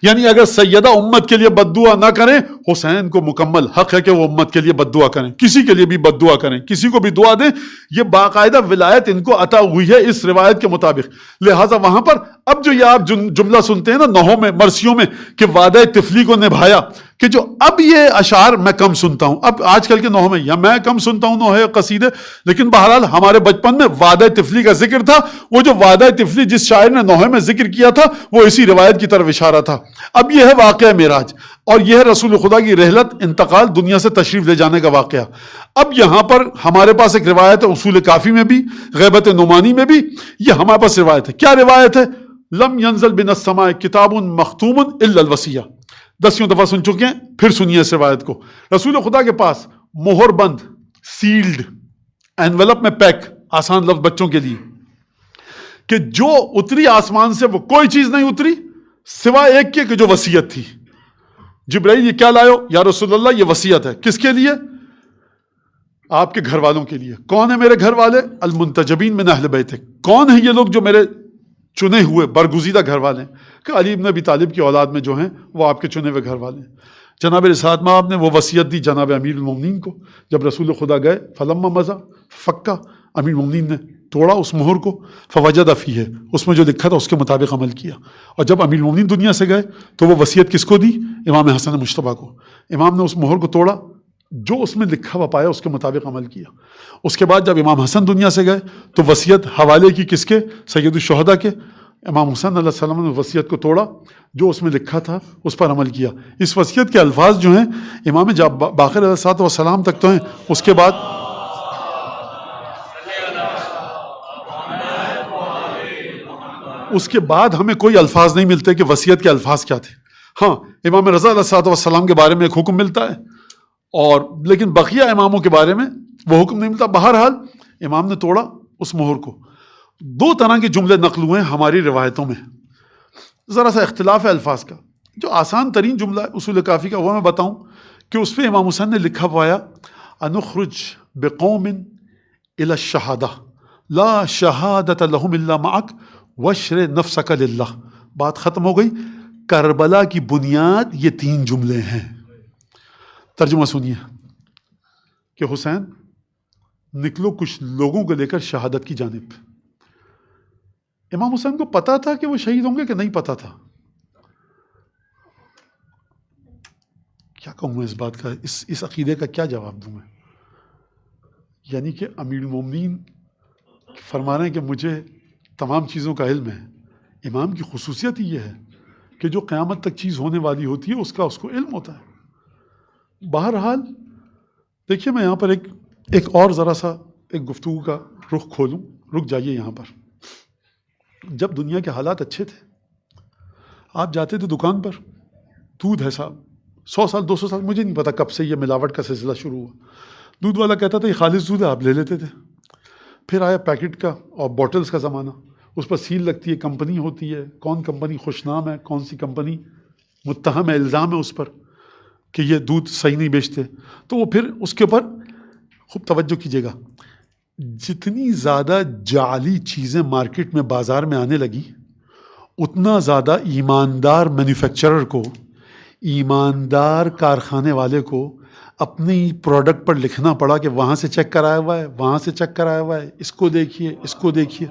یعنی اگر سیدہ امت کے لیے بد دعا نہ کریں، حسین کو مکمل حق ہے کہ وہ امت کے لیے بد دعا کریں، کسی کے لیے بھی بد دعا کریں، کسی کو بھی دعا دیں. یہ باقاعدہ ولایت ان کو عطا ہوئی ہے اس روایت کے مطابق. لہٰذا وہاں پر اب جو یہ آپ جملہ سنتے ہیں نا نوحوں میں، مرثیوں میں، کہ وعدہ طفلی کو نبھایا، کہ جو اب یہ اشعار میں کم سنتا ہوں، اب آج کل کے نوحوں میں، یا میں کم سنتا ہوں نوحے قصیدے، لیکن بہرحال ہمارے بچپن میں وعدہ طفلی کا ذکر تھا. وہ جو وعدہ طفلی جس شاعر نے نوحے میں ذکر کیا تھا وہ اسی روایت کی طرف اشارہ تھا. اب یہ ہے واقعہ معراج، اور یہ ہے رسول خدا کی رحلت، انتقال، دنیا سے تشریف لے جانے کا واقعہ. اب یہاں پر ہمارے پاس ایک روایت ہے اصول کافی میں بھی، غیبت نعمانی میں بھی، یہ ہمارے پاس روایت ہے. کیا روایت ہے؟ لم ينزل من السماء کتاب مختوم الا الوصیہ. 10 دفعہ سن چکے ہیں، پھر سنیے اس روایت کو. رسول خدا کے پاس مہر بند، سیلڈ، انویلپ میں پیک، آسان لفظ بچوں کے لیے، کہ جو اتری آسمان سے وہ کوئی چیز نہیں اتری سوائے ایک کے کہ جو وصیت تھی. جبرائیل یہ کیا لائے؟ یا رسول اللہ یہ وصیت ہے. کس کے لیے؟ آپ کے گھر والوں کے لیے. کون ہے میرے گھر والے؟ المنتجبین من اہل بیت. کون ہیں یہ لوگ جو میرے چنے ہوئے برگزیدہ گھر والے ہیں؟ کہ علی ابن ابی طالب کی اولاد میں جو ہیں وہ آپ کے چنے ہوئے گھر والے ہیں. جناب رسالت مآب نے وہ وصیت دی جناب امیر المومنین کو. جب رسول خدا گئے فلما مضى فکا، امیر المومنین نے توڑا اس مہر کو، فوجد فیہ، اس میں جو لکھا تھا اس کے مطابق عمل کیا. اور جب امیر المومنین دنیا سے گئے تو وہ وصیت کس کو دی؟ امام حسن مجتبیٰ کو. امام نے اس مہر کو توڑا، جو اس میں لکھا ہوا پایا اس کے مطابق عمل کیا. اس کے بعد جب امام حسن دنیا سے گئے تو وصیت حوالے کی کس کے؟ سید الشہداء کے. امام حسین علیہ السلام نے وصیت کو توڑا، جو اس میں لکھا تھا اس پر عمل کیا. اس وصیت کے الفاظ جو ہیں امام باقر علیہ السلام تک تو ہیں. اس کے بعد ہمیں کوئی الفاظ نہیں ملتے کہ وصیت کے الفاظ کیا تھے. ہاں، امام رضا علیہ السلام کے بارے میں ایک حکم ملتا ہے، اور لیکن بقیہ اماموں کے بارے میں وہ حکم نہیں ملتا. بہرحال امام نے توڑا اس مہر کو. 2 طرح کے جملے نقل ہوئے ہیں ہماری روایتوں میں، ذرا سا اختلاف ہے الفاظ کا. جو آسان ترین جملہ ہے اصول کافی کا وہ میں بتاؤں کہ اس پہ امام حسین نے لکھا پایا انخرج بقوم الى الشہادہ لا شہادت لہم الا معک وشر نفسک للہ. بات ختم ہو گئی. کربلا کی بنیاد یہ 3 جملے ہیں. ترجمہ سنیے کہ حسین نکلو کچھ لوگوں کو لے کر شہادت کی جانب. امام حسین کو پتا تھا کہ وہ شہید ہوں گے کہ نہیں پتا تھا؟ کیا کہوں میں اس بات کا، اس عقیدے کا کیا جواب دوں میں؟ یعنی کہ امیر المومنین فرما رہے ہیں کہ مجھے تمام چیزوں کا علم ہے. امام کی خصوصیت ہی یہ ہے کہ جو قیامت تک چیز ہونے والی ہوتی ہے اس کو علم ہوتا ہے. بہرحال دیکھیے، میں یہاں پر ایک اور ذرا سا ایک گفتگو کا رخ کھولوں. رک جائیے یہاں پر. جب دنیا کے حالات اچھے تھے، آپ جاتے تھے دکان پر، دودھ ہے صاحب 100 سال 200 سال مجھے نہیں پتا کب سے یہ ملاوٹ کا سلسلہ شروع ہوا، دودھ والا کہتا تھا یہ خالص دودھ ہے، آپ لے لیتے تھے. پھر آیا پیکٹ کا اور بوٹلز کا زمانہ، اس پر سیل لگتی ہے، کمپنی ہوتی ہے، کون کمپنی خوش نام ہے، کون سی کمپنی متہم ہے، الزام ہے اس پر کہ یہ دودھ صحیح نہیں بیچتے. تو وہ پھر اس کے اوپر خوب توجہ کیجیے گا، جتنی زیادہ جعلی چیزیں مارکیٹ میں بازار میں آنے لگی، اتنا زیادہ ایماندار مینوفیکچرر کو، ایماندار کارخانے والے کو اپنی پروڈکٹ پر لکھنا پڑا کہ وہاں سے چیک کرایا ہوا ہے، وہاں سے چیک کرایا ہوا ہے، اس کو دیکھیے، اس کو دیکھیے.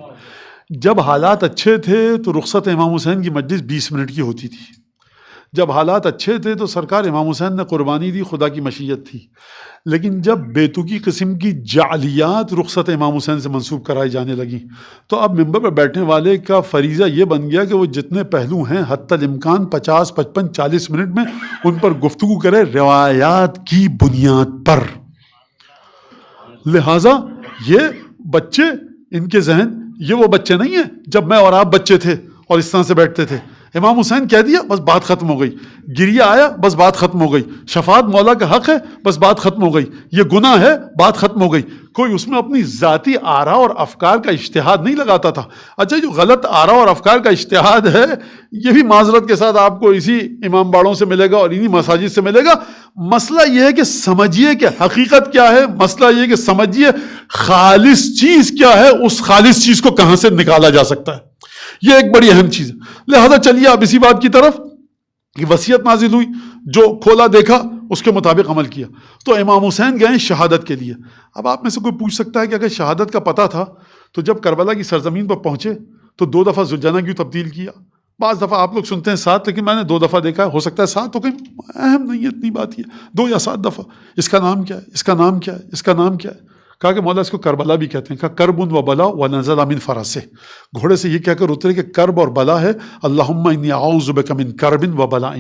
جب حالات اچھے تھے تو رخصت امام حسین کی مجلس 20 منٹ کی ہوتی تھی. جب حالات اچھے تھے تو سرکار امام حسین نے قربانی دی، خدا کی مشیت تھی. لیکن جب بیتوکی قسم کی جعلیات رخصت امام حسین سے منسوب کرائی جانے لگیں تو اب ممبر پر بیٹھنے والے کا فریضہ یہ بن گیا کہ وہ جتنے پہلو ہیں حتی الامکان 50 55 40 منٹ میں ان پر گفتگو کرے روایات کی بنیاد پر. لہٰذا یہ بچے، ان کے ذہن یہ وہ بچے نہیں ہیں جب میں اور آپ بچے تھے اور اس طرح سے بیٹھتے تھے. امام حسین کہہ دیا بس بات ختم ہو گئی، گریہ آیا بس بات ختم ہو گئی، شفاعت مولا کا حق ہے بس بات ختم ہو گئی، یہ گناہ ہے بات ختم ہو گئی. کوئی اس میں اپنی ذاتی آراء اور افکار کا اجتہاد نہیں لگاتا تھا. اچھا جو غلط آراء اور افکار کا اجتہاد ہے یہ بھی معذرت کے ساتھ آپ کو اسی امام باڑوں سے ملے گا اور انہی مساجد سے ملے گا. مسئلہ یہ ہے کہ سمجھیے کہ حقیقت کیا ہے، مسئلہ یہ ہے کہ سمجھیے خالص چیز کیا ہے، اس خالص چیز کو کہاں سے نکالا جا سکتا ہے. یہ ایک بڑی اہم چیز ہے. لہذا چلیے اب اسی بات کی طرف کہ وصیت نازل ہوئی، جو کھولا دیکھا اس کے مطابق عمل کیا. تو امام حسین گئے شہادت کے لیے. اب آپ میں سے کوئی پوچھ سکتا ہے کہ اگر شہادت کا پتہ تھا تو جب کربلا کی سرزمین پر پہنچے تو 2 دفعہ ذوالجناح کیوں تبدیل کیا؟ بعض دفعہ آپ لوگ سنتے ہیں 7، لیکن میں نے 2 دفعہ دیکھا ہے. ہو سکتا ہے 7 تو کہیں اہم نہیں ہے اتنی بات، یہ 2 یا 7 دفعہ. اس کا نام کیا ہے، اس کا نام کیا ہے، اس کا نام کیا ہے؟ کہا کہ مولا اس کو کربلا بھی کہتے ہیں. کہا کرب و بلا و نزل من فرس، گھوڑے سے یہ کہہ کر اترے کہ کرب اور بلا ہے، اللہم انی اعوذ بک من کرب و بلاء.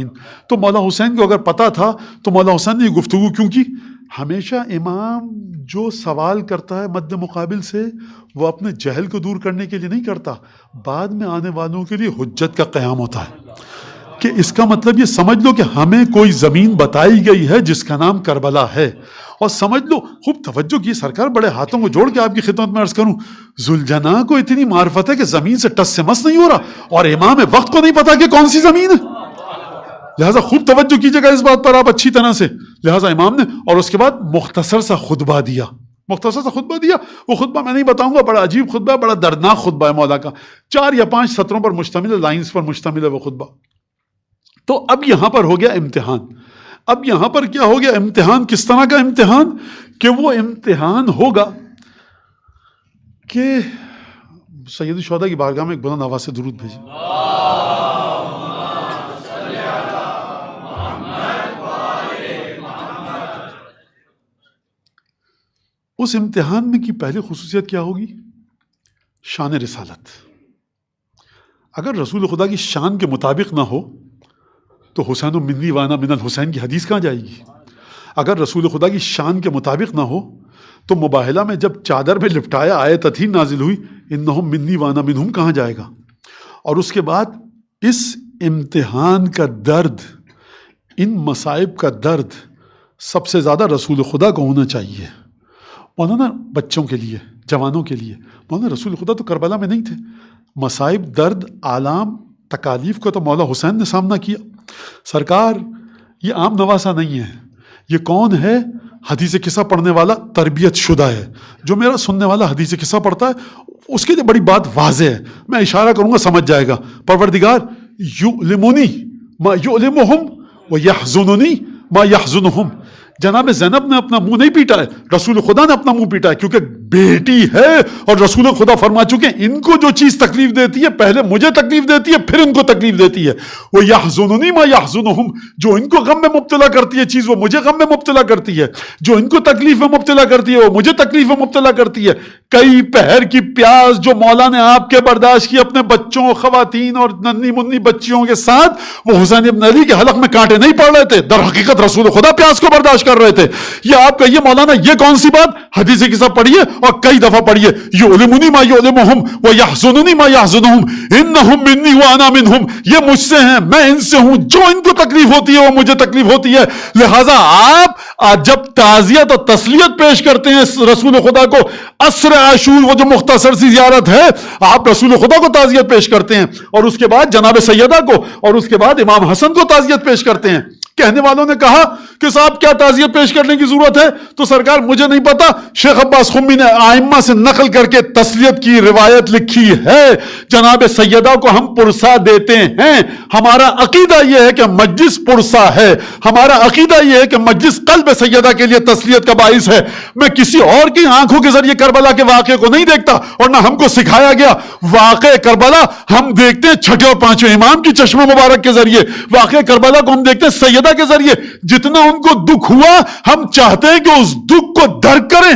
تو مولا حسین کو اگر پتا تھا تو مولا حسین نے یہ گفتگو کیوں کی؟ ہمیشہ امام جو سوال کرتا ہے مد مقابل سے وہ اپنے جہل کو دور کرنے کے لیے نہیں کرتا، بعد میں آنے والوں کے لیے حجت کا قیام ہوتا ہے. کہ اس کا مطلب یہ سمجھ لو کہ ہمیں کوئی زمین بتائی گئی ہے جس کا نام کربلا ہے. اور سمجھ لو، خوب توجہ کی سرکار، بڑے ہاتھوں کو جوڑ کے آپ کی خدمت میں عرض کروں، ذوالجناح کو اتنی معرفت ہے کہ زمین سے ٹس سے مس نہیں ہو رہا، اور امام وقت کو نہیں پتا کہ کون سی زمین ہے. لہٰذا خوب توجہ کیجیے گا اس بات پر آپ اچھی طرح سے. لہٰذا امام نے اور اس کے بعد مختصر سا خطبہ دیا. مختصر سا خطبہ دیا. وہ خطبہ میں نہیں بتاؤں گا، بڑا عجیب خطبہ ہے، بڑا دردناک خطبہ ہے مولا کا. 4 یا 5 سطروں پر مشتمل ہے، لائنز پر مشتمل ہے وہ خطبہ. تو اب یہاں پر ہو گیا امتحان. اب یہاں پر کیا ہو گیا امتحان؟ کس طرح کا امتحان؟ کہ وہ امتحان ہوگا کہ سید الشہداء کی بارگاہ میں ایک بلند آواز سے درود بھیجیں. اس امتحان میں کی پہلی خصوصیت کیا ہوگی؟ شان رسالت. اگر رسول خدا کی شان کے مطابق نہ ہو تو حسین منی وانا من الحسین کی حدیث کہاں جائے گی؟ اگر رسول خدا کی شان کے مطابق نہ ہو تو مباہلہ میں جب چادر میں لپٹایا آیت تتھین نازل ہوئی انہم منی وانا منہم کہاں جائے گا؟ اور اس کے بعد اس امتحان کا درد، ان مصائب کا درد سب سے زیادہ رسول خدا کو ہونا چاہیے. مولانا بچوں کے لیے، جوانوں کے لیے، مولانا رسول خدا تو کربلا میں نہیں تھے. مصائب، درد، آلام، تکالیف کو تو مولا حسین نے سامنا کیا. سرکار یہ عام نواسا نہیں ہے. یہ کون ہے؟ حدیث قصہ پڑھنے والا تربیت شدہ ہے. جو میرا سننے والا حدیث قصہ پڑھتا ہے اس کے لیے بڑی بات واضح ہے، میں اشارہ کروں گا سمجھ جائے گا. پروردگار یعلمنی ما یعلمہم ویحزننی ما یحزنہم. جناب زینب نے اپنا منہ نہیں پیٹا ہے، رسول خدا نے اپنا منہ پیٹا ہے، کیونکہ بیٹی ہے اور رسول خدا فرما چکے ان کو جو چیز تکلیف دیتی ہے پہلے مجھے تکلیف دیتی ہے پھر ان کو تکلیف دیتی ہے. وہ یحزننی ما یحزنہم، جو ان کو غم میں مبتلا کرتی ہے چیز وہ مجھے غم میں مبتلا کرتی ہے، جو ان کو تکلیف میں مبتلا کرتی ہے وہ مجھے تکلیف میں مبتلا کرتی ہے. کئی پہر کی پیاس جو مولا نے آپ کے برداشت کی اپنے بچوں، خواتین اور ننھی منی بچیوں کے ساتھ، وہ حسین ابن علی کے حلق میں کانٹے نہیں پڑ رہے تھے. در حقیقت رسول خدا پیاس کو برداشت کر رہے تھے. یہ آپ کہیے مولانا یہ کون سی بات؟ حدیث قصہ پڑھیے اور کئی دفعہ پڑھیے. یعلمنی ما یعلمہم ویحزننی ما یحزنہم انہم منی وانا منہم. یہ مجھ سے ہیں، میں ان سے ہوں. جو ان کو تکلیف ہوتی ہے وہ مجھے تکلیف ہوتی ہے. لہٰذا آپ جب تعزیت اور تسلیت پیش کرتے ہیں رسول خدا کو، عصر عاشور وہ جو مختصر سی زیارت ہے، آپ رسول خدا کو تعزیت پیش کرتے ہیں، اور اس کے بعد جناب سیدہ کو، اور اس کے بعد امام حسن کو تعزیت پیش کرتے ہیں. کہنے والوں نے کہا کہ صاحب کیا تعزیت پیش کرنے کی ضرورت ہے؟ تو سرکار مجھے نہیں پتا، شیخ عباس خمی نے آئمہ سے نقل کر کے تسلیت کی روایت لکھی ہے. جناب سیدہ کو ہم پرسا دیتے ہیں. ہمارا عقیدہ یہ ہے کہ مجلس پرسا ہے. ہمارا عقیدہ یہ ہے کہ مجلس قلب سیدہ کے لیے تسلیت کا باعث ہے. میں کسی اور کی آنکھوں کے ذریعے کربلا کے واقعے کو نہیں دیکھتا، اور نہ ہم کو سکھایا گیا. واقع کربلا ہم دیکھتے ہیں چھٹے اور پانچویں امام کی چشمہ مبارک کے ذریعے. واقع کربلا کو ہم دیکھتے ہیں سیدہ کے ذریعے. جتنا ان کو دکھ ہوا، ہم چاہتے ہیں کہ اس دکھ کو درک کریں.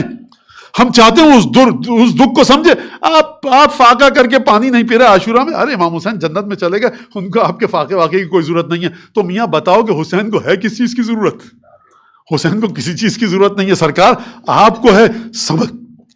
ہم چاہتے ہیں اس دکھ کو سمجھے. آپ فاقہ کر کے پانی نہیں پی رہے عاشورہ میں، ارے امام حسین جنت میں چلے گئے، ان کو آپ کے فاقے واقعے کی کوئی ضرورت نہیں ہے. تو میاں بتاؤ کہ حسین کو ہے کس چیز کی ضرورت؟ حسین کو کسی چیز کی ضرورت نہیں ہے. سرکار آپ کو ہے،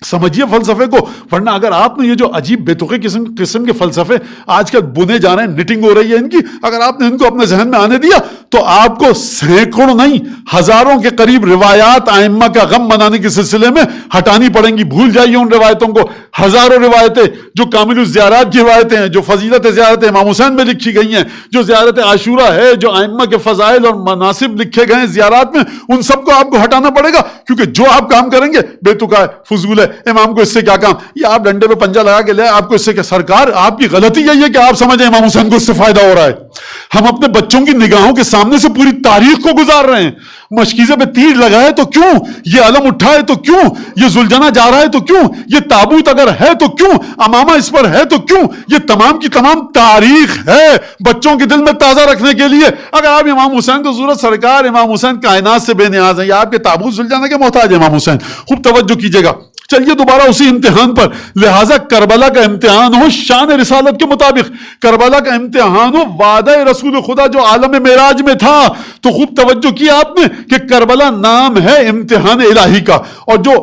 سمجھیے فلسفے کو. ورنہ اگر آپ نے یہ جو عجیب بے تقی قسم کے فلسفے آج کل بنے جا رہے ہیں، نیٹنگ ہو رہی ہے ان کی، اگر آپ نے ان کو اپنے ذہن میں آنے دیا تو آپ کو سینکڑوں نہیں ہزاروں کے قریب روایات ائمہ کا غم منانے کے سلسلے میں ہٹانی پڑیں گی. بھول جائیے ان روایتوں کو. ہزاروں روایتیں جو کامل الزیارات کی روایتیں ہیں، جو فضیلت زیارت امام حسین میں لکھی گئی ہیں، جو زیارت عاشورہ ہے، جو ائمہ کے فضائل اور مناسب لکھے گئے ہیں زیارات میں، ان سب کو آپ کو ہٹانا پڑے گا. کیونکہ جو آپ کام کریں گے بے تکا ہے، فضول ہے. امام کو اس سے کیا کام؟ یہ آپ ڈنڈے پہ پنجہ لگا کے لے، آپ کو اس سے کیا؟ سرکار آپ کی غلطی یہی ہے کہ آپ سمجھیں امام حسین کو اس سے فائدہ ہو رہا ہے. ہم اپنے بچوں کی نگاہوں کے سامنے سے پوری تاریخ کو گزار رہے ہیں. مشکیزے پہ تیر لگائے تو کیوں؟ یہ علم اٹھائے تو کیوں؟ یہ زلجنا جا رہا ہے تو کیوں؟ یہ تابوت اگر ہے تو کیوں؟ امامہ اس پر ہے تو کیوں؟ یہ تمام کی تمام تاریخ ہے بچوں کے دل میں تازہ رکھنے کے لیے. اگر آپ امام حسین کو ضرورت، سرکار امام حسین کائنات سے بے نیاز ہیں. یہ آپ کے تابوت زلجنا کے محتاج ہے امام حسین. خوب توجہ کیجیے گا. چلیے دوبارہ اسی امتحان پر. لہٰذا کربلا کا امتحان ہو شان رسالت کے مطابق، کربلا کا امتحان ہو وعدہ رسول خدا جو عالم معراج میں تھا. تو خوب توجہ کی آپ نے کہ کربلا نام ہے امتحان الہی کا. اور جو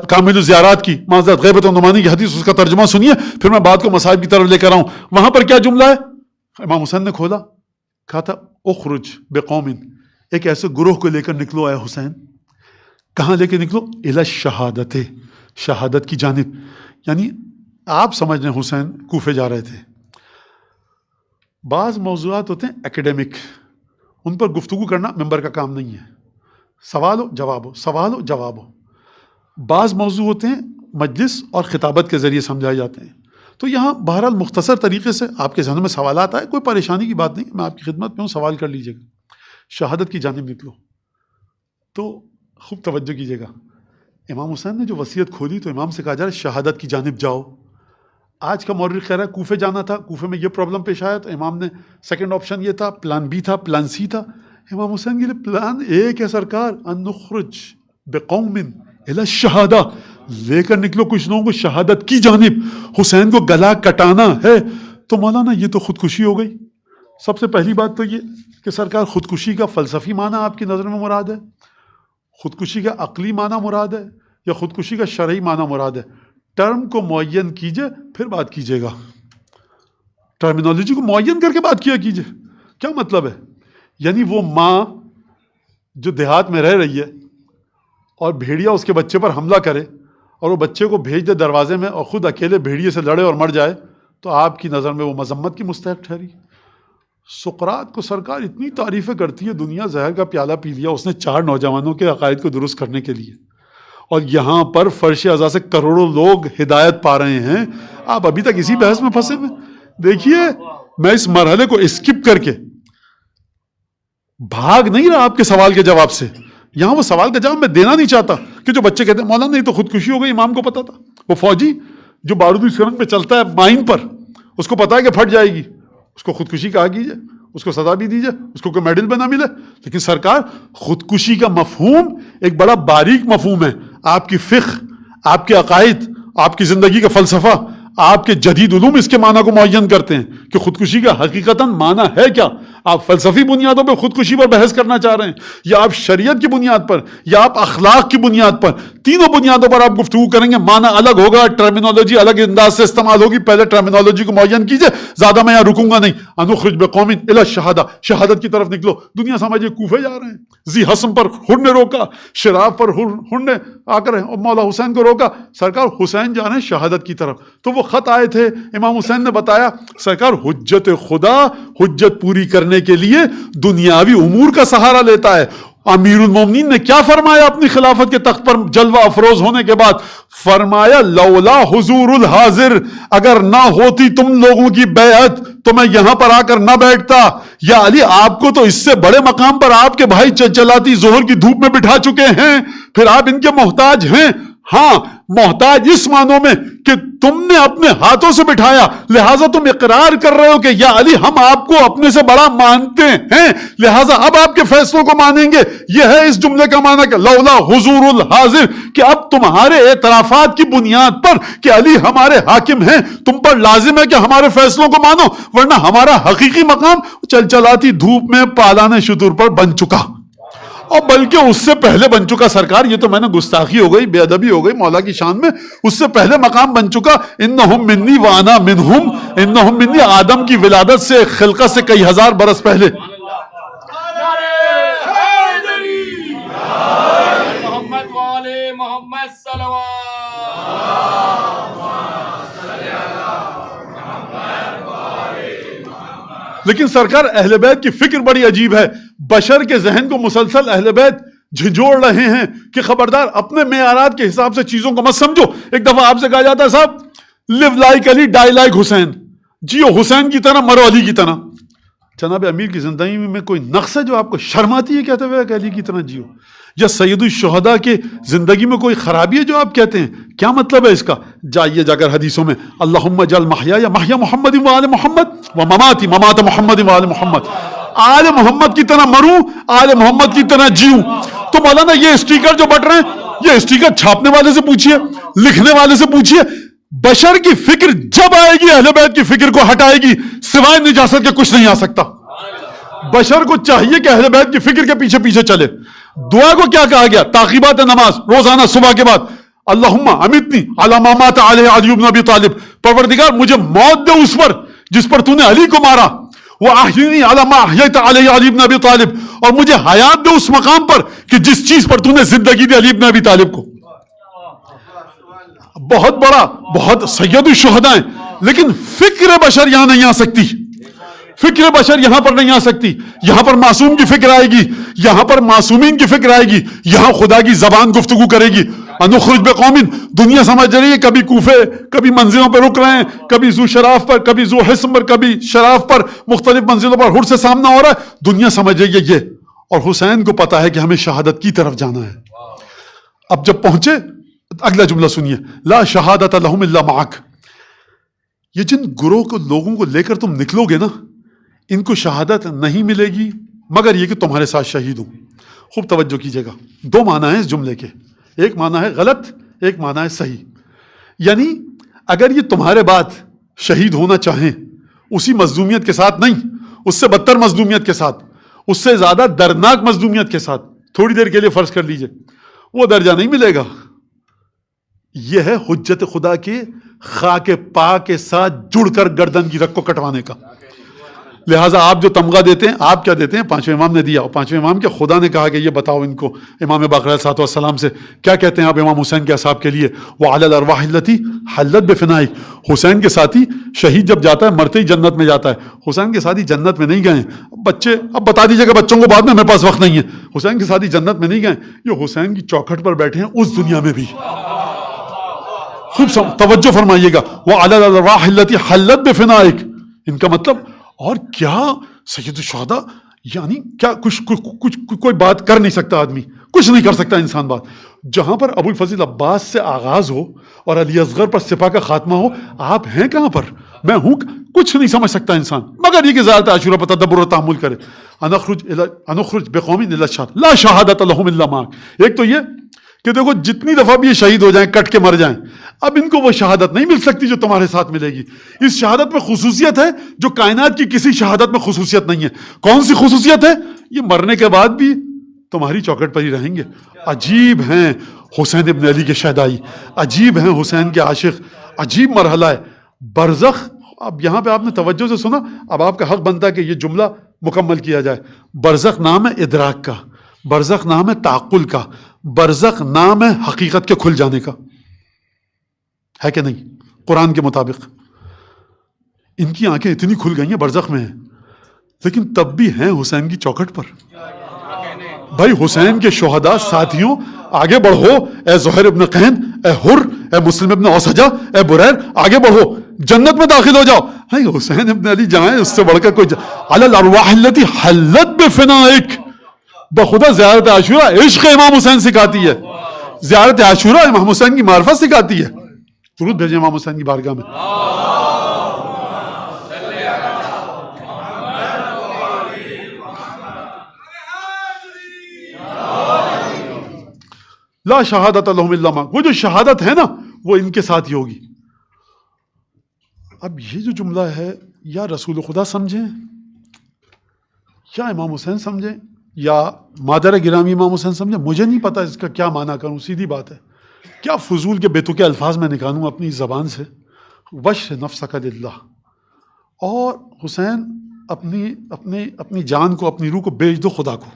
کامل الزیارات کی معذرت غیبت و نمانی کی حدیث، اس کا ترجمہ سنیے، پھر میں بات کو مصائب کی طرف لے کر آؤں. وہاں پر کیا جملہ ہے؟ امام حسین نے کھولا، کہا تھا اخرج بقوم، ایک ایسے گروہ کو لے کر نکلو اے حسین. کہاں لے کے نکلو؟ الی الشہادت، شہادت کی جانب. یعنی آپ سمجھ رہے ہیں حسین کوفے جا رہے تھے. بعض موضوعات ہوتے ہیں ایکیڈیمک، ان پر گفتگو کرنا ممبر کا کام نہیں ہے. سوال ہو جواب ہو، سوال ہو جواب ہو. بعض موضوع ہوتے ہیں مجلس اور خطابت کے ذریعے سمجھائے جاتے ہیں. تو یہاں بہرحال مختصر طریقے سے آپ کے ذہن میں سوالات آئے، کوئی پریشانی کی بات نہیں، میں آپ کی خدمت میں ہوں، سوال کر لیجیے گا. شہادت کی جانب نکلو. تو خوب توجہ کیجیے گا. امام حسین نے جو وصیت کھولی تو امام سے کہا جا رہا ہے شہادت کی جانب جاؤ. آج کا مورخ کہہ رہا ہے کوفے جانا تھا، کوفے میں یہ پرابلم پیش آیا تو امام نے سیکنڈ آپشن یہ تھا، پلان بی تھا، پلان سی تھا. امام حسین کے لیے پلان ایک ہے سرکار، ان نخرج بقوم الی الشہادہ، لے کر نکلو کچھ لوگوں کو شہادت کی جانب. حسین کو گلا کٹانا ہے. تو مولانا یہ تو خودکشی ہو گئی. سب سے پہلی بات تو یہ کہ سرکار خودکشی کا فلسفی معنی آپ کی نظر میں مراد ہے، خودکشی کا عقلی معنی مراد ہے، یا خودکشی کا شرعی معنی مراد ہے؟ ٹرم کو معین کیجئے پھر بات کیجئے گا. ٹرمینالوجی کو معین کر کے بات کیا کیجئے. کیا مطلب ہے؟ یعنی وہ ماں جو دیہات میں رہ رہی ہے اور بھیڑیا اس کے بچے پر حملہ کرے اور وہ بچے کو بھیج دے دروازے میں اور خود اکیلے بھیڑیے سے لڑے اور مر جائے، تو آپ کی نظر میں وہ مذمت کی مستحق ٹھہری. سقراط کو سرکار اتنی تعریفیں کرتی ہے، دنیا زہر کا پیالہ پی لیا اس نے 4 نوجوانوں کے عقائد کو درست کرنے کے لیے، اور یہاں پر فرش ازا سے کروڑوں لوگ ہدایت پا رہے ہیں. آپ ابھی تک اسی بحث میں پھنسے ہوئے. دیکھیے میں اس مرحلے کو اسکپ کر کے بھاگ نہیں رہا آپ کے سوال کے جواب سے. یہاں وہ سوال کا جواب میں دینا نہیں چاہتا کہ جو بچے کہتے ہیں مولانا نہیں تو خودکشی ہو گئی، امام کو پتا تھا. وہ فوجی جو بارودی سرنگ پہ چلتا ہے مائن پر، اس کو پتا ہے کہ پھٹ جائے گی، اس کو خودکشی کہا کیجئے، اس کو سزا بھی دیجئے، اس کو کوئی میڈل بھی نہ ملے. لیکن سرکار خودکشی کا مفہوم ایک بڑا باریک مفہوم ہے. آپ کی فقہ، آپ کے عقائد، آپ کی زندگی کا فلسفہ، آپ کے جدید علوم اس کے معنی کو معین کرتے ہیں کہ خودکشی کا حقیقتاً معنی ہے کیا. آپ فلسفی بنیادوں پہ خودکشی پر بحث کرنا چاہ رہے ہیں، یا آپ شریعت کی بنیاد پر، یا آپ اخلاق کی بنیاد پر، تینوں بنیادوں پر آپ گفتگو کریں گے، معنی الگ ہوگا، ٹرمینالوجی الگ انداز سے استعمال ہوگی. پہلے ٹرمینالوجی کو معین کیجئے، زیادہ میں یہاں رکوں گا نہیں. انخرج بقوم الی الشہادہ، شہادت کی طرف نکلو. دنیا سمجھے کوفے جا رہے ہیں، ذی حسم پر ہر نے روکا، شراب پر ہر نے آ کر مولا حسین کو روکا. سرکار حسین جا رہے ہیں شہادت کی طرف. تو وہ خط آئے تھے، امام حسین نے بتایا سرکار حجت خدا حجت پوری کرنے کے لیے دنیاوی امور کا سہارا لیتا ہے. امیر المومنین نے کیا فرمایا اپنی خلافت کے تخت پر جلوہ افروز ہونے کے بعد؟ فرمایا لولا حضور الحاضر، اگر نہ ہوتی تم لوگوں کی بیعت تو میں یہاں پر آ کر نہ بیٹھتا. یا علی، آپ کو تو اس سے بڑے مقام پر آپ کے بھائی چلاتی ظہر کی دھوپ میں بٹھا چکے ہیں، پھر آپ ان کے محتاج ہیں. ہاں، محتاج اس معنوں میں کہ تم نے اپنے ہاتھوں سے بٹھایا، لہٰذا تم اقرار کر رہے ہو کہ یا علی ہم آپ کو اپنے سے بڑا مانتے ہیں، لہٰذا اب آپ کے فیصلوں کو مانیں گے. یہ ہے اس جملے کا معنی کہ لولا حضور الحاضر، کہ اب تمہارے اعترافات کی بنیاد پر کہ علی ہمارے حاکم ہیں، تم پر لازم ہے کہ ہمارے فیصلوں کو مانو، ورنہ ہمارا حقیقی مقام چلاتی دھوپ میں پالان شتر پر بن چکا، اور بلکہ اس سے پہلے بن چکا. سرکار یہ تو میں نے گستاخی ہو گئی، بے ادبی ہو گئی مولا کی شان میں. اس سے پہلے مقام بن چکا، انہم منی وانا منہم، انہم منی، آدم کی ولادت سے، خلقت سے کئی ہزار برس پہلے. محمد والے محمد صلوات. لیکن سرکار اہل بیت کی فکر بڑی عجیب ہے. بشر کے ذہن کو مسلسل اہل بیت جھنجھوڑ رہے ہیں کہ خبردار اپنے معیارات کے حساب سے چیزوں کو مت سمجھو. ایک دفعہ آپ سے کہا جاتا ہے صاحب لیو لائک علی ڈائی لائک حسین، جیو حسین کی طرح مرو علی کی طرح. جناب امیر کی زندگی میں کوئی نقص ہے جو آپ کو شرم آتی ہے کہتے ہوئے کہ علی کی طرح جیو؟ یا سید الشہداء کے زندگی میں کوئی خرابی ہے جو آپ کہتے ہیں؟ کیا مطلب ہے اس کا؟ جائیے جا کر حدیثوں میں اللہم اجعل محیایا محیا محمد و آل محمد و مماتی ممات محمد و آل محمد، آل محمد کی طرح مروں، آل محمد کی طرح جیوں. تو مولانا یہ اسٹیکر جو بٹ رہے ہیں، یہ اسٹیکر چھاپنے والے سے پوچھئے، لکھنے والے سے پوچھئے. بشر کی فکر جب آئے گی اہل بیت کی فکر کو ہٹائے گی، سوائے نجاست کے کچھ نہیں آ سکتا. بشر کو چاہیے کہ اہل بیت کی فکر کے پیچھے پیچھے چلے. دعا کو کیا کہا گیا؟ تعقیبات نماز روزانہ صبح کے بعد، اللہم امیتنی علی ما مات علیہ علی بن ابی طالب، پروردگار مجھے موت دے اس پر جس پر تو نے علی کو مارا، وَأَحْيِنِي عَلَى مَا أَحْيَيْتَ عَلَيَّ عَلِي بْنَ أَبِي طَالِب، اور مجھے حیات دے اس مقام پر کہ جس چیز پر تو نے زندگی دی علی بن ابی طالب کو. بہت بڑا، بہت سید الشہداء ہیں، لیکن فکر بشر یہاں نہیں آ سکتی. فکر بشر یہاں پر نہیں آ سکتی. یہاں پر معصوم کی فکر آئے گی، یہاں پر معصومین کی فکر آئے گی، یہاں خدا کی زبان گفتگو کرے گی. انخرج بقوم، دنیا سمجھ رہی ہے کبھی کوفے، کبھی منزلوں پہ رک رہے ہیں، کبھی ذو شراف پر، کبھی ذو حسم پر، کبھی شراف پر، مختلف منزلوں پر ہر سے سامنا ہو رہا ہے. دنیا سمجھ رہی ہے یہ، اور حسین کو پتا ہے کہ ہمیں شہادت کی طرف جانا ہے. اب جب پہنچے، اگلا جملہ سنیے، لا شہادت لہم الا معک. یہ جن گروہ کو لوگوں کو لے کر تم نکلو گے نا، ان کو شہادت نہیں ملے گی مگر یہ کہ تمہارے ساتھ شہید ہوں. خوب توجہ کیجیے گا، دو معنی ہیں اس جملے کے، ایک معنی ہے غلط، ایک معنی ہے صحیح. یعنی اگر یہ تمہارے بعد شہید ہونا چاہیں اسی مظلومیت کے ساتھ نہیں، اس سے بدتر مظلومیت کے ساتھ، اس سے زیادہ دردناک مظلومیت کے ساتھ، تھوڑی دیر کے لیے فرض کر لیجئے، وہ درجہ نہیں ملے گا. یہ ہے حجت خدا کے خاک پاک کے ساتھ جڑ کر گردن کی رگ کو کٹوانے کا. لہٰذا آپ جو تمغہ دیتے ہیں، آپ کیا دیتے ہیں؟ پانچویں امام نے دیا، اور پانچویں امام کے خدا نے کہا کہ یہ بتاؤ ان کو، امام باقر علیہ السلام سے کیا کہتے ہیں آپ امام حسین کے اصحاب کے لیے؟ وَعَلَى الْأَرْوَاحِ الَّتِي حَلَّتْ بِفِنَائِكَ. حسین کے ساتھی شہید جب جاتا ہے مرتے ہی جنت میں جاتا ہے. حسین کے ساتھی جنت میں نہیں گئے. بچے اب بتا دیجیے کہ بچوں کو بعد میں، میرے پاس وقت نہیں ہے. حسین کے ساتھی جنت میں نہیں گئے، یہ حسین کی چوکھٹ پر بیٹھے ہیں اس دنیا میں بھی. خوب توجہ فرمائیے گا، وَعَلَى الْأَرْوَاحِ الَّتِي حَلَّتْ بِفِنَائِكَ. ان کا مطلب، اور کیا سید الشہداء، یعنی کیا کچھ کوئی بات کر نہیں سکتا آدمی، کچھ نہیں کر سکتا انسان بات. جہاں پر ابو الفضل عباس سے آغاز ہو اور علی اصغر پر سپاہ کا خاتمہ ہو، آپ ہیں کہاں پر؟ میں ہوں. کچھ نہیں سمجھ سکتا انسان مگر یہ کہ ذات عاشورہ پر تدبر و تحمل کرے. انخرج بقوم الی الشہادۃ لا شہادۃ لہم الا معک. ایک تو یہ کہ دیکھو جتنی دفعہ بھی یہ شہید ہو جائیں، کٹ کے مر جائیں، اب ان کو وہ شہادت نہیں مل سکتی جو تمہارے ساتھ ملے گی. اس شہادت میں خصوصیت ہے جو کائنات کی کسی شہادت میں خصوصیت نہیں ہے. کون سی خصوصیت ہے؟ یہ مرنے کے بعد بھی تمہاری چوکھٹ پر ہی رہیں گے. عجیب ہیں حسین ابن علی کے شہدائی، عجیب ہیں حسین کے عاشق، عجیب مرحلہ ہے برزخ. اب یہاں پہ آپ نے توجہ سے سنا، اب آپ کا حق بنتا ہے کہ یہ جملہ مکمل کیا جائے. برزخ نام ہے ادراک کا، برزخ نام ہے تعقل کا، برزخ نام ہے حقیقت کے کھل جانے کا، ہے کہ نہیں؟ قرآن کے مطابق ان کی آنکھیں اتنی کھل گئی ہیں برزخ میں ہیں، لیکن تب بھی ہیں حسین کی چوکھٹ پر. بھائی حسین کے شہداء ساتھیوں آگے بڑھو، اے زہیر ابن قین، اے حر، اے مسلم ابن اوسجہ، اے بریر، آگے بڑھو، جنت میں داخل ہو جاؤ. حسین ابن علی جائیں، اس سے بڑھ کر کوئی علی الارواح التي حلت بفنائک. بخدا زیارت عاشورہ عشق امام حسین سکھاتی ہے، زیارت عاشورہ امام حسین کی معرفت سکھاتی ہے. درود بھیجیں امام حسین کی بارگاہ میں. لا شہادت لہم الا ما، وہ جو شہادت ہے نا وہ ان کے ساتھ ہی ہوگی. اب یہ جو جملہ ہے یا رسول خدا سمجھیں یا امام حسین سمجھیں یا مادر گرامی امام حسین سمجھیں، مجھے نہیں پتا اس کا کیا معنی کروں. سیدھی بات ہے، کیا فضول کے بیتوکے الفاظ میں نکالوں اپنی زبان سے. وشر نفسک للہ. اور حسین اپنی جان کو، اپنی روح کو بیچ دو خدا کو.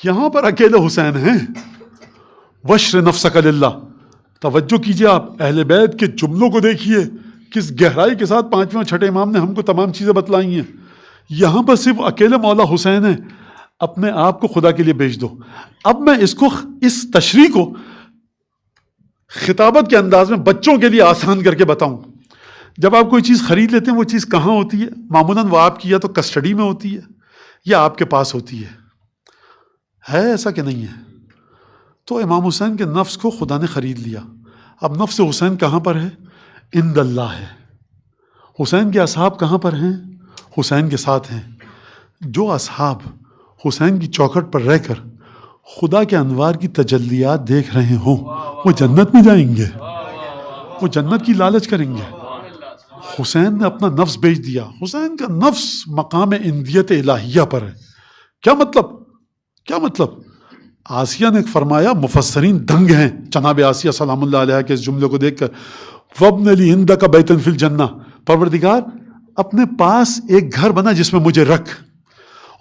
یہاں پر اکیلے حسین ہیں. وشر نفسک للہ. توجہ کیجئے، آپ اہل بیت کے جملوں کو دیکھیے، کس گہرائی کے ساتھ پانچویں چھٹے امام نے ہم کو تمام چیزیں بتلائی ہیں. یہاں پر صرف اکیلے مولا حسین ہیں. اپنے آپ کو خدا کے لیے بیچ دو. اب میں اس تشریح کو خطابت کے انداز میں بچوں کے لیے آسان کر کے بتاؤں. جب آپ کوئی چیز خرید لیتے ہیں، وہ چیز کہاں ہوتی ہے؟ معمولاً وہ آپ کی یا تو کسٹڈی میں ہوتی ہے یا آپ کے پاس ہوتی ہے ایسا کہ نہیں ہے؟ تو امام حسین کے نفس کو خدا نے خرید لیا. اب نفس حسین کہاں پر ہے؟ عند اللہ ہے. حسین کے اصحاب کہاں پر ہیں؟ حسین کے ساتھ ہیں. جو اصحاب حسین کی چوکھٹ پر رہ کر خدا کے انوار کی تجلیات دیکھ رہے ہوں، وہ جنت میں جائیں گے، وہ جنت کی لالچ کریں گے. حسین نے اپنا نفس بیچ دیا. حسین کا نفس مقام اندیت الہیہ پر ہے. کیا مطلب؟ آسیہ نے فرمایا، مفسرین دنگ ہیں جناب آسیہ سلام اللہ علیہ کے اس جملے کو دیکھ کر، وَابْنَ لِي عِنْدَكَ بَيْتًا فِي الْجَنَّةِ. پروردگار اپنے پاس ایک گھر بنا جس میں مجھے رکھ.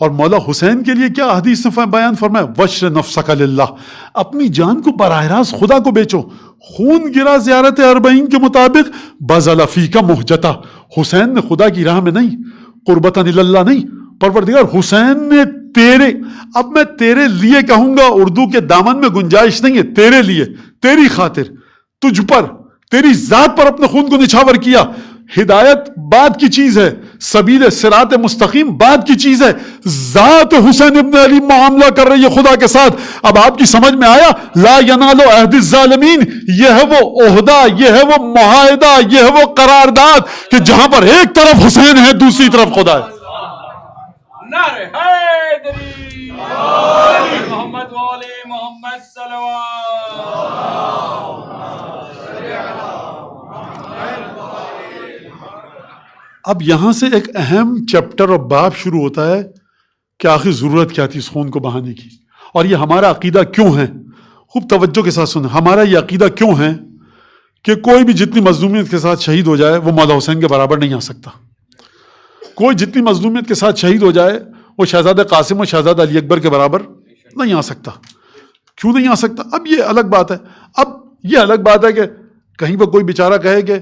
اور مولا حسین کے لیے کیا حدیث نے بیان فرمایا؟ وَشْرِ نَفْسَكَ لِلَّهِ. اپنی جان کو براہ راست خدا کو بیچو. خون گرا زیارت اربعین کے مطابق، بَذَلَ فِيكَ مُحْجَتَهُ. حسین نے خدا کی راہ میں نہیں، قربتاً اللہ نہیں، پروردگار حسین نے اب میں تیرے لیے کہوں گا، اردو کے دامن میں گنجائش نہیں ہے، تیرے لیے، تیری خاطر، تجھ پر، تیری ذات پر اپنے خون کو نچھاور کیا. ہدایت بعد کی چیز ہے، سبیل صراط مستقیم بعد کی چیز ہے. ذات حسین ابن علی معاملہ کر رہی ہے خدا کے ساتھ. اب آپ کی سمجھ میں آیا؟ لا ینال عہد الظالمین، یہ ہے وہ عہدہ، یہ ہے وہ معاہدہ، یہ ہے وہ قرارداد کہ جہاں پر ایک طرف حسین ہے دوسری طرف خدا ہے. نعرہ حیدری، محمد والے محمد صلوات. اب یہاں سے ایک اہم چیپٹر اور باب شروع ہوتا ہے کہ آخر ضرورت کیا تھی اس خون کو بہانے کی، اور یہ ہمارا عقیدہ کیوں ہے. خوب توجہ کے ساتھ سنیں. ہمارا یہ عقیدہ کیوں ہے کہ کوئی بھی جتنی مظلومیت کے ساتھ شہید ہو جائے وہ مولا حسین کے برابر نہیں آ سکتا. کوئی جتنی مظلومیت کے ساتھ شہید ہو جائے وہ شہزادہ قاسم اور شہزادہ علی اکبر کے برابر نہیں آ سکتا. کیوں نہیں آ سکتا؟ اب یہ الگ بات ہے. اب یہ الگ بات ہے کہ کہیں پر کوئی بیچارہ کہے کہ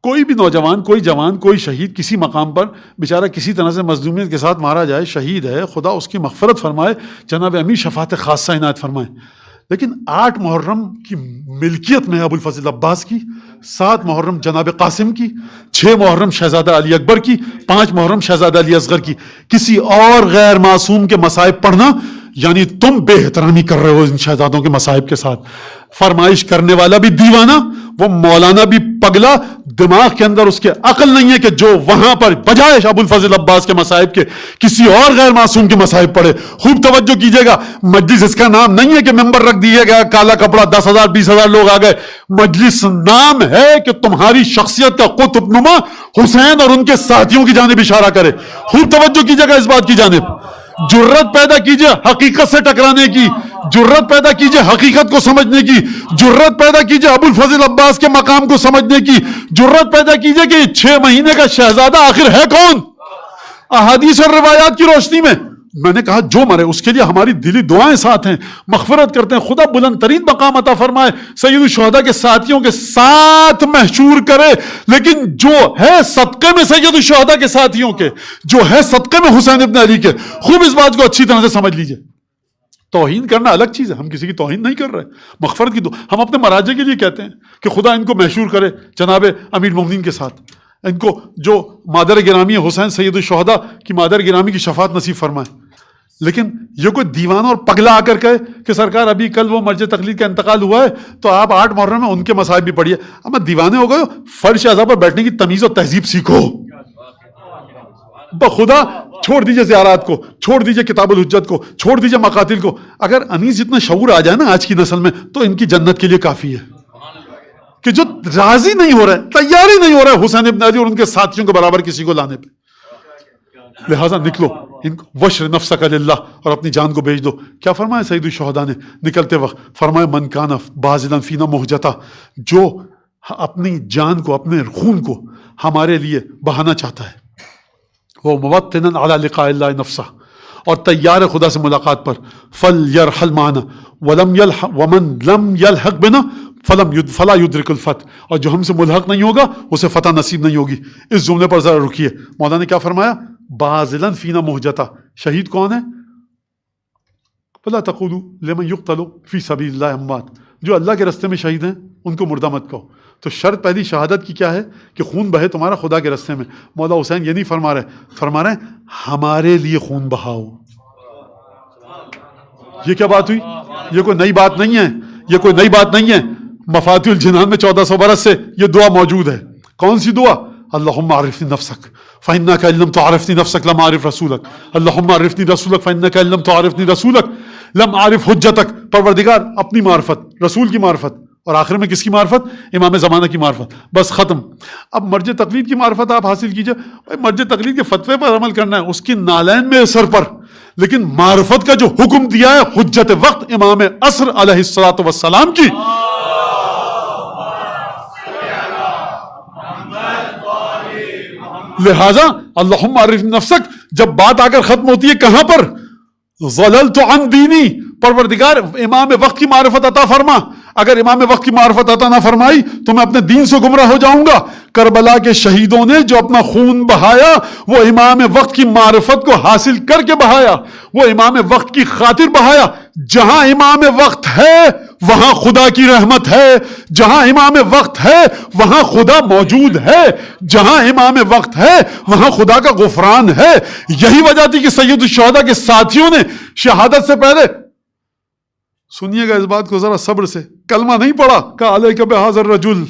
کوئی بھی نوجوان، کوئی جوان، کوئی شہید کسی مقام پر بیچارہ کسی طرح سے مظلومیت کے ساتھ مارا جائے، شہید ہے، خدا اس کی مغفرت فرمائے، جناب امیر شفاعت خاصہ عنایت فرمائے. لیکن 8 محرم کی ملکیت میں ابو الفضل عباس کی، 7 محرم جناب قاسم کی، 6 محرم شہزادہ علی اکبر کی، 5 محرم شہزادہ علی اصغر کی. کسی اور غیر معصوم کے مصائب پڑھنا یعنی تم بے احترامی کر رہے ہو ان شہزادوں کے مصائب کے ساتھ. فرمائش کرنے والا بھی دیوانہ، وہ مولانا بھی پگلا، دماغ کے اندر اس کے عقل نہیں ہے کہ جو وہاں پر بجائے ابو الفضل عباس کے مصائب کے کسی اور غیر معصوم کے مصائب پڑھے. خوب توجہ کیجئے گا, مجلس اس کا نام نہیں ہے کہ ممبر رکھ دیے گیا, کالا کپڑا 10,000 20,000 لوگ آ گئے. مجلس نام ہے کہ تمہاری شخصیت کا قطب نما حسین اور ان کے ساتھیوں کی جانب اشارہ کرے. خوب توجہ کیجئے گا اس بات کی جانب. جرت پیدا کیجئے حقیقت سے ٹکرانے کی, جرت پیدا کیجئے حقیقت کو سمجھنے کی, جرت پیدا کیجئے ابو الفضل عباس کے مقام کو سمجھنے کی, جرت پیدا کیجئے کہ 6 مہینے کا شہزادہ آخر ہے کون. احادیث اور روایات کی روشنی میں نے کہا جو مرے اس کے لیے ہماری دلی دعائیں ساتھ ہیں, مغفرت کرتے ہیں, خدا بلند ترین مقام عطا فرمائے, سید الشہداء کے ساتھیوں کے ساتھ محشور کرے. لیکن جو ہے صدقے میں سید الشہداء کے ساتھیوں کے, جو ہے صدقے میں حسین ابن علی کے, خوب اس بات کو اچھی طرح سے سمجھ لیجئے. توہین کرنا الگ چیز ہے, ہم کسی کی توہین نہیں کر رہے, مغفرت کی ہم اپنے مراجع کے لیے کہتے ہیں کہ خدا ان کو محشور کرے جناب امیر المومنین کے ساتھ, ان کو جو مادر گرامی حسین سید الشہداء کی مادر گرامی کی شفاعت نصیب فرمائے. لیکن یہ کوئی دیوانہ اور پگلا آ کر کہے کہ سرکار ابھی کل وہ مرج تقلید کا انتقال ہوا ہے تو آپ 8 محرم میں ان کے مصائب بھی پڑھیے. اما دیوانے ہو گئے, فرش اعضاء پر بیٹھنے کی تمیز اور تہذیب سیکھو. بخدا چھوڑ دیجئے زیارات کو, چھوڑ دیجئے کتاب الحجت کو, چھوڑ دیجئے مقاتل کو. اگر انیس جتنا شعور آ جائے نا آج کی نسل میں تو ان کی جنت کے لیے کافی ہے. کہ جو راضی نہیں ہو رہے, تیار ہی نہیں ہو رہے حسین ابن علی اور ان کے ساتھیوں کے برابر کسی کو لانے پہ, لہٰذا نکلو وشر نفسک للہ اور اپنی جان کو بیچ دو. کیا فرمایا سید الشہداء نے نکلتے وقت؟ فرمایا من کان باذلا فینا مہجتا, جو اپنی جان کو اپنے خون کو ہمارے لیے بہانا چاہتا ہے, وہ موطنا علی لقاء اللہ نفسہ, اور تیار ہے خدا سے ملاقات پر, فلیرحل معنا ومن لم یلحق بنا فلا یدرک الفتح, اور جو ہم سے ملحق نہیں ہوگا اسے فتح نصیب نہیں ہوگی. اس جملے پر ذرا رکیے, مولانا نے کیا فرمایا؟ باذلا فینا مہجتا, شہید کون ہے؟ فلا تقولوا لمن یقتل فی سبیل اللہ اموات, جو اللہ کے راستے میں شہید ہیں ان کو مردہ مت کہو. تو شرط پہلی شہادت کی کیا ہے؟ کہ خون بہے تمہارا خدا کے راستے میں. مولا حسین یہ نہیں فرما رہے ہیں ہمارے لیے خون بہاؤ. یہ کیا بات ہوئی؟ یہ کوئی نئی بات نہیں ہے, یہ کوئی نئی بات نہیں ہے. مفاتیح الجنان میں 1400 برس سے یہ دعا موجود ہے. کون سی دعا؟ اللہم عرفنی نفسک فإنک ان لم تعرفنی نفسک لم اعرف رسولک, اللہم عرفنی رسولک فإنک ان لم تعرفنی رسولک لم اعرف حجتک. پروردگار اپنی معرفت, رسول کی معرفت, اور آخر میں کس کی معرفت؟ امام زمانہ کی معرفت. بس ختم. اب مرج تقلید کی معرفت آپ حاصل کیجئے. مرج تقلید کے فتوے پر عمل کرنا ہے, اس کی نالین میں سر پر, لیکن معرفت کا جو حکم دیا ہے حجت وقت امام عصر علیہ الصلوۃ والسلام کی, لہذا اللہم عرفنی نفسک جب بات آ کر ختم ہوتی ہے کہاں پر؟ ضللت عن دینی, پروردگار امام وقت کی معرفت عطا فرما. اگر امام وقت کی معرفت عطا نہ فرمائی تو میں اپنے دین سے گمراہ ہو جاؤں گا. کربلا کے شہیدوں نے جو اپنا خون بہایا وہ امام وقت کی معرفت کو حاصل کر کے بہایا, وہ امام وقت کی خاطر بہایا. جہاں امام وقت ہے وہاں خدا کی رحمت ہے, جہاں امام وقت ہے وہاں خدا موجود ہے, جہاں امام وقت ہے وہاں خدا کا غفران ہے. یہی وجہ تھی کہ سید الشہداء کے ساتھیوں نے شہادت سے پہلے, سنیے گا اس بات کو ذرا صبر سے, کلمہ نہیں پڑھا, کہا علیک بہذا الرجل,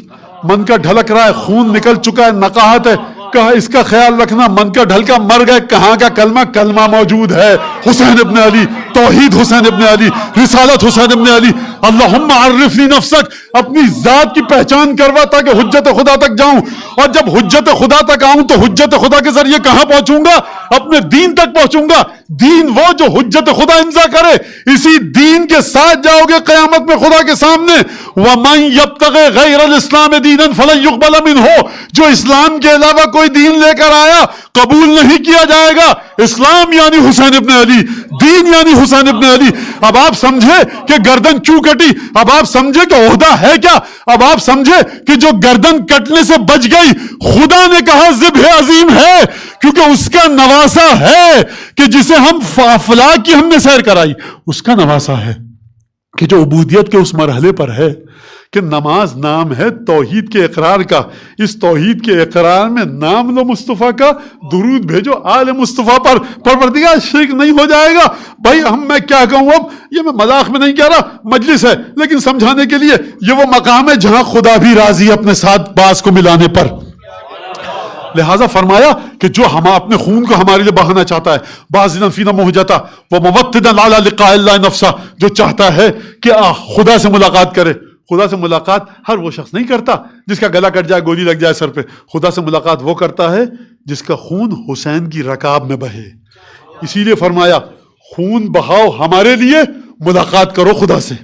من کا ڈھلک رہا ہے, خون نکل چکا ہے, نقاہت ہے, کہا اس کا خیال رکھنا, من کا ڈھلکا مر گئے. کہاں کا کلمہ؟ کلمہ موجود ہے, حسین ابن علی, توحید حسین ابن علی, رسالت حسین ابن علی. اللہم عرفنی نفسک, اپنی ذات کی پہچان کروا تاکہ حجت خدا تک جاؤں, اور جب حجت خدا تک آؤں تو حجت خدا کے ذریعے کہاں پہنچوں گا؟ اپنے دین تک پہنچوں گا. دین وہ جو حجت خدا امضا کرے, اسی دین کے ساتھ جاؤ گے قیامت میں خدا کے سامنے. وَمَن يَبْتَغِ غَيْرَ الْإِسْلَامِ دِينًا فَلَن يُقْبَلَ مِنْهُ, جو اسلام کے علاوہ کوئی دین لے کر آیا قبول نہیں کیا جائے گا. اسلام یعنی حسین ابن علی, دین یعنی حسین ابن علی. اب آپ سمجھے کہ گردن کیوں کٹی, اب آپ سمجھے کہ عہدہ ہے کیا, اب آپ سمجھے کہ جو گردن کٹنے سے بچ گئی خدا نے کہا ذبح عظیم ہے, کیونکہ اس کا نواسا ہے کہ جسے ہم افلاک کی ہم نے سیر کرائی, اس کا نواسا ہے کہ جو عبودیت کے اس مرحلے پر ہے کہ نماز نام ہے توحید کے اقرار کا، اس توحید کے اقرار میں نام لو مصطفیٰ کا، درود بھیجو آل مصطفیٰ پر، پروردگار شرک نہیں ہو جائے گا۔ بھائی میں کیا کہوں، اب یہ میں مذاق میں نہیں کہہ رہا، مجلس ہے، لیکن سمجھانے کے لیے یہ وہ مقام ہے جہاں خدا بھی راضی اپنے ساتھ بعض کو ملانے پر۔ لہذا فرمایا کہ جو ہم اپنے خون کو ہمارے لیے بہانا چاہتا ہے، بعض فینا منہ جاتا وہ موطدا علی لقاء اللہ نفسا، جو چاہتا ہے کہ خدا سے ملاقات کرے۔ خدا سے ملاقات ہر وہ شخص نہیں کرتا جس کا گلا کٹ جائے، گولی لگ جائے سر پہ۔ خدا سے ملاقات وہ کرتا ہے جس کا خون حسین کی رکاب میں بہے۔ اسی لیے فرمایا خون بہاؤ ہمارے لیے، ملاقات کرو خدا سے۔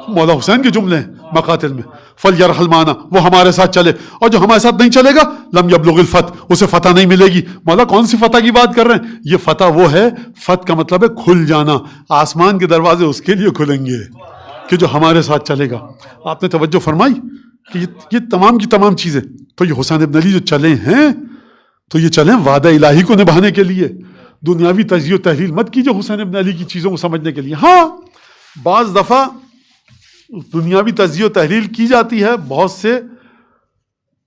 مولا حسین کے جملے ہیں مقاتل میں، فَلْيَرْحَلْ مَعَنَا، وہ ہمارے ساتھ چلے، اور جو ہمارے ساتھ نہیں چلے گا لم یبلغ الفتح، اسے فتح نہیں ملے گی۔ مولا کون سی فتح کی بات کر رہے ہیں؟ یہ فتح وہ ہے، فتح کا مطلب ہے کھل جانا، آسمان کے دروازے اس کے لیے کھلیں گے کہ جو ہمارے ساتھ چلے گا۔ آپ نے توجہ فرمائی کہ یہ تمام کی تمام چیزیں، تو یہ حسین ابن علی جو چلے ہیں تو یہ چلیں وعدہ الہی کو نبھانے کے لیے، دنیاوی تجزیہ و تحلیل مت کیجیے حسین ابن علی کی چیزوں کو سمجھنے کے لیے۔ ہاں بعض دفعہ دنیاوی تجزیہ و تحلیل کی جاتی ہے بہت سے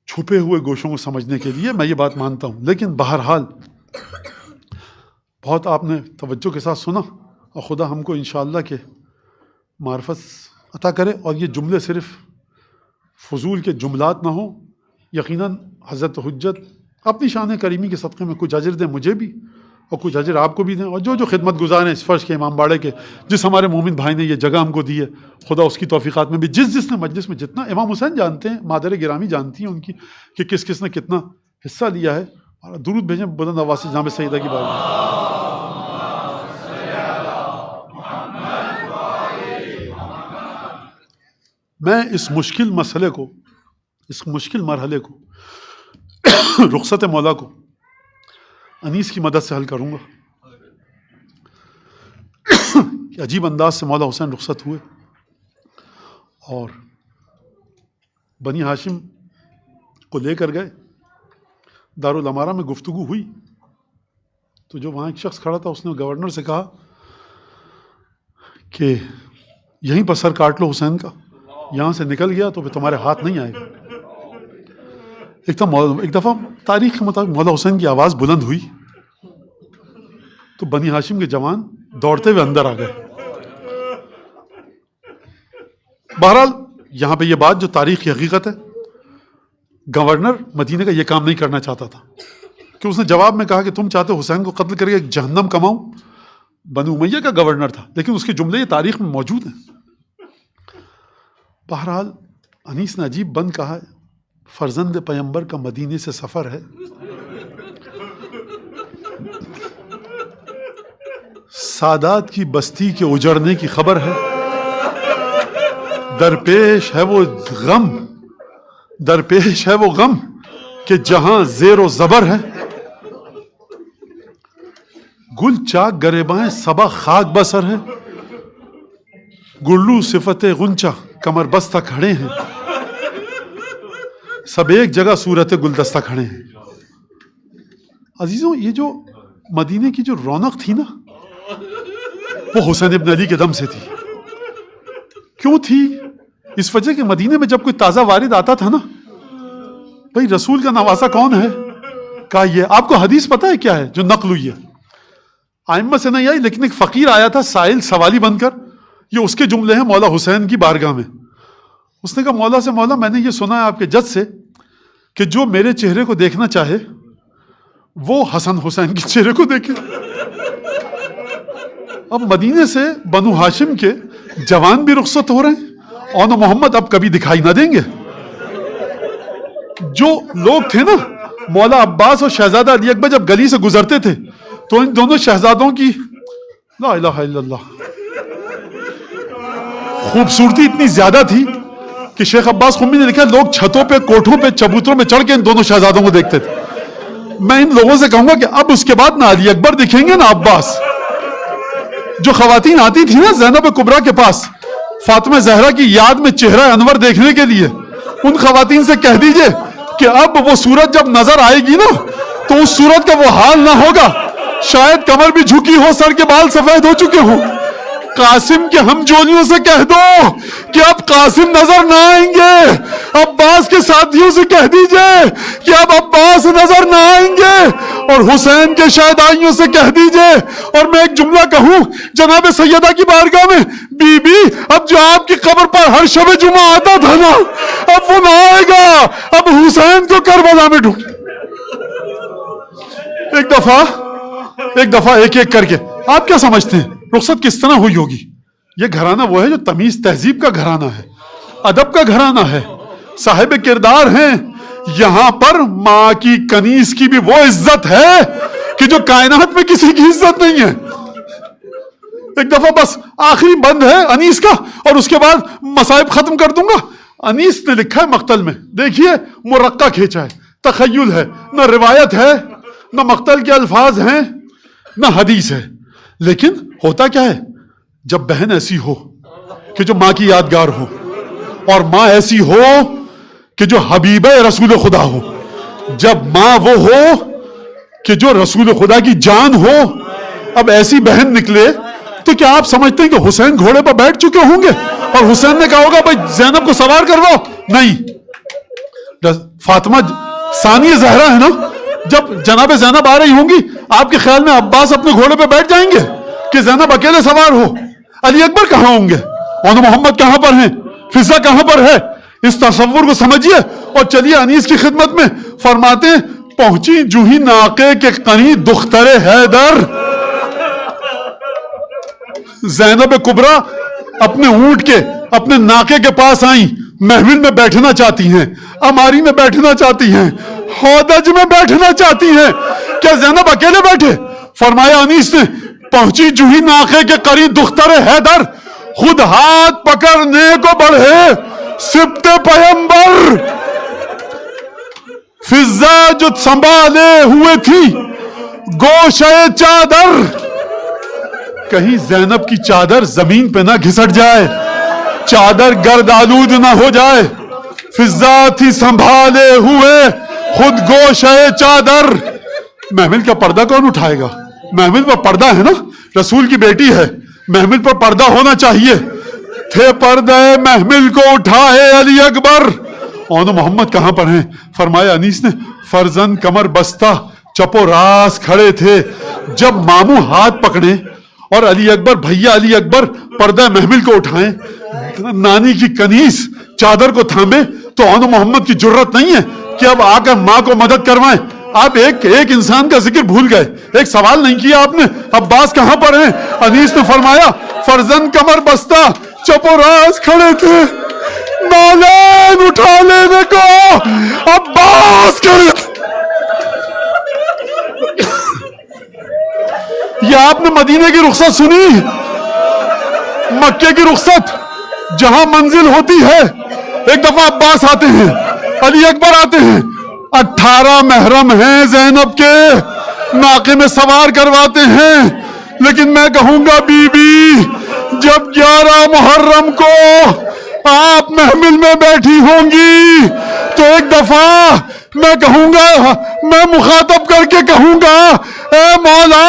چھپے ہوئے گوشوں کو سمجھنے کے لیے، میں یہ بات مانتا ہوں، لیکن بہرحال بہت آپ نے توجہ کے ساتھ سنا، اور خدا ہم کو انشاءاللہ کہ معرفت عطا کرے، اور یہ جملے صرف فضول کے جملات نہ ہوں۔ یقیناً حضرت حجت اپنی شان کریمی کے صدقے میں کچھ اجر دیں مجھے بھی، اور کچھ اجر آپ کو بھی دیں، اور جو خدمت گزار ہیں اس فرش کے امام باڑے کے، جس ہمارے مومن بھائی نے یہ جگہ ہم کو دی ہے، خدا اس کی توفیقات میں بھی، جس نے مجلس میں جتنا، امام حسین جانتے ہیں، مادر گرامی جانتی ہیں ان کی کہ کس کس نے کتنا حصہ لیا ہے۔ اور درود بھیجیں بلند آواز سے جناب سیدہ کی بات۔ میں اس مشکل مسئلے کو، اس مشکل مرحلے کو، رخصت مولا کو انیس کی مدد سے حل کروں گا کہ عجیب انداز سے مولا حسین رخصت ہوئے، اور بنی ہاشم کو لے کر گئے۔ دارالامارہ میں گفتگو ہوئی تو جو وہاں ایک شخص کھڑا تھا اس نے گورنر سے کہا کہ یہیں پر سر کاٹ لو حسین کا، یہاں سے نکل گیا تو پھر تمہارے ہاتھ نہیں آئے گا۔ ایک دفعہ تاریخ کے مطابق مولا حسین کی آواز بلند ہوئی تو بنی ہاشم کے جوان دوڑتے ہوئے اندر آ گئے۔ بہرحال یہاں پہ یہ بات جو تاریخ کی حقیقت ہے، گورنر مدینے کا یہ کام نہیں کرنا چاہتا تھا، کہ اس نے جواب میں کہا کہ تم چاہتے ہو حسین کو قتل کر کے جہنم کماؤں۔ بنو امیہ کا گورنر تھا، لیکن اس کے جملے یہ تاریخ میں موجود ہیں۔ بہرحال انیس نے عجیب بند کہا ہے، فرزند پیمبر کا مدینے سے سفر ہے، سادات کی بستی کے اجڑنے کی خبر ہے، درپیش ہے وہ غم، درپیش ہے وہ غم کہ جہاں زیر و زبر ہے، گل چاک گریبائیں صبا خاک بسر ہے، گلو صفت غنچہ کمر بستہ کھڑے ہیں، سب ایک جگہ صورت گلدستہ کھڑے ہیں۔ عزیزوں یہ جو مدینے کی جو رونق تھی نا، وہ حسین ابن علی کے دم سے تھی۔ کیوں تھی؟ اس وجہ کہ مدینے میں جب کوئی تازہ وارد آتا تھا نا، بھئی رسول کا نواسہ کون ہے؟ کہا یہ۔ آپ کو حدیث پتہ ہے کیا ہے جو نقل ہوئی ہے؟ ائمہ سے نہیں آئی، لیکن ایک فقیر آیا تھا سائل سوالی بن کر، یہ اس کے جملے ہیں مولا حسین کی بارگاہ میں۔ اس نے کہا مولا سے، مولا میں نے یہ سنا ہے آپ کے جد سے کہ جو میرے چہرے کو دیکھنا چاہے وہ حسن حسین کے چہرے کو دیکھے۔ اب مدینے سے بنو ہاشم کے جوان بھی رخصت ہو رہے ہیں، اور محمد اب کبھی دکھائی نہ دیں گے۔ جو لوگ تھے نا، مولا عباس اور شہزادہ علی اکبر جب گلی سے گزرتے تھے تو ان دونوں شہزادوں کی لا الہ الا اللہ خوبصورتی اتنی زیادہ تھی کہ شیخ عباس قمی نے لکھا لوگ چھتوں پہ، کوٹھوں پہ، چبوتروں میں چڑھ کے ان دونوں شہزادوں کو دیکھتے تھے۔ میں ان لوگوں سے کہوں گا کہ اب اس کے بعد نہ علی اکبر دکھیں گے نہ عباس۔ جو خواتین آتی تھی نا زینب کبریٰ کے پاس فاطمہ زہرا کی یاد میں چہرہ انور دیکھنے کے لیے، ان خواتین سے کہہ دیجئے کہ اب وہ صورت جب نظر آئے گی نا تو اس صورت کا وہ حال نہ ہوگا، شاید کمر بھی جھکی ہو، سر کے بال سفید ہو چکے ہوں، قاسم کے ہم جولیوں سے کہہ دو کہ اب قاسم نظر نہ آئیں گے، عباس کے ساتھیوں سے کہہ دیجئے کہ اب عباس نظر نہ آئیں گے، اور حسین کے شہدائیوں سے کہہ دیجئے۔ اور میں ایک جملہ کہوں جناب سیدہ کی بارگاہ میں، بی بی اب جو آپ کی قبر پر ہر شب جمعہ آتا تھا نا، اب وہ نہ آئے گا، اب حسین کو کربلا میں ڈھونڈ۔ ایک دفعہ ایک ایک کر کے آپ کیا سمجھتے ہیں رخصت کس طرح ہوئی ہوگی؟ یہ گھرانہ وہ ہے جو تمیز تہذیب کا گھرانہ ہے، ادب کا گھرانہ ہے، صاحب کردار ہیں۔ یہاں پر ماں کی کنیز کی بھی وہ عزت ہے کہ جو کائنات میں کسی کی عزت نہیں ہے۔ ایک دفعہ بس آخری بند ہے انیس کا، اور اس کے بعد مصائب ختم کر دوں گا۔ انیس نے لکھا ہے مقتل میں، دیکھیے مرقع کھینچا ہے، تخیل ہے، نہ روایت ہے، نہ مقتل کے الفاظ ہیں، نہ حدیث ہے، لیکن ہوتا کیا ہے جب بہن ایسی ہو کہ جو ماں کی یادگار ہو، اور ماں ایسی ہو کہ جو حبیب رسول خدا ہو، جب ماں وہ ہو کہ جو رسول خدا کی جان ہو، اب ایسی بہن نکلے تو کیا آپ سمجھتے ہیں کہ حسین گھوڑے پر بیٹھ چکے ہوں گے اور حسین نے کہا ہوگا بھائی زینب کو سوار کرواؤ؟ نہیں، فاطمہ ثانی زہرا ہے نا، جب جناب زینب آ رہی ہوں گی آپ کے خیال میں عباس اپنے گھوڑے پہ بیٹھ جائیں گے کہ زینب اکیلے سوار ہو؟ علی اکبر کہاں ہوں گے؟ اور محمد کہاں پر ہیں؟ فضا کہاں پر ہے؟ اس تصور کو سمجھیے اور چلیے انیس کی خدمت میں۔ فرماتے ہیں پہنچی جوہی ناقے کے قنی دختر حیدر، زینب کبریٰ اپنے اونٹ کے اپنے ناقے کے پاس آئیں، محمل میں بیٹھنا چاہتی ہیں، اماری میں بیٹھنا چاہتی ہیں، ہودج میں بیٹھنا چاہتی ہیں۔ کیا زینب اکیلے بیٹھے؟ فرمایا انیس نے پہنچی جوہی ناقے کے قریب دختر حیدر، خود ہاتھ پکڑنے کو بڑھے سبط پیمبر، فضا جو سنبھالے ہوئے تھی گوشے چادر، کہیں زینب کی چادر زمین پہ نہ گھسٹ جائے، چادر گرد آلود نہ ہو جائے، فضا تھی سنبھالے ہوئے خود گوشے چادر۔ محمل کا پردہ کون اٹھائے گا؟ محمل پر پردہ ہے نا، رسول کی بیٹی ہے، محمل پر پردہ ہونا چاہیے۔ تھے پردہ محمل کو اٹھائے علی اکبر، اور محمد کہاں پر ہیں؟ فرمایا انیس نے فرزند کمر بستہ چپو راس کھڑے تھے، جب ماموں ہاتھ پکڑے اور علی اکبر بھیا علی اکبر پردہ محمل کو اٹھائیں، نانی کی کنیز چادر کو تھامے، تو آن محمد کی جرت نہیں ہے کہ اب آ کر ماں کو مدد کروائیں۔ آپ ایک انسان کا ذکر بھول گئے، ایک سوال نہیں کیا آپ نے، عباس کہاں پر ہیں؟ انیس نے فرمایا فرزند کمر بستہ چپو راس کھڑے تھے، نالین اٹھا لینے کو عباس کھڑے تھے۔ یہ آپ نے مدینے کی رخصت سنی، مکے کی رخصت جہاں منزل ہوتی ہے۔ ایک دفعہ عباس آتے ہیں، علی اکبر آتے ہیں، 18 محرم ہیں زینب کے، ناقے میں سوار کرواتے ہیں، لیکن میں کہوں گا بی بی جب 11 محرم کو آپ محمل میں بیٹھی ہوں گی تو ایک دفعہ میں کہوں گا، میں مخاطب کر کے کہوں گا اے مولا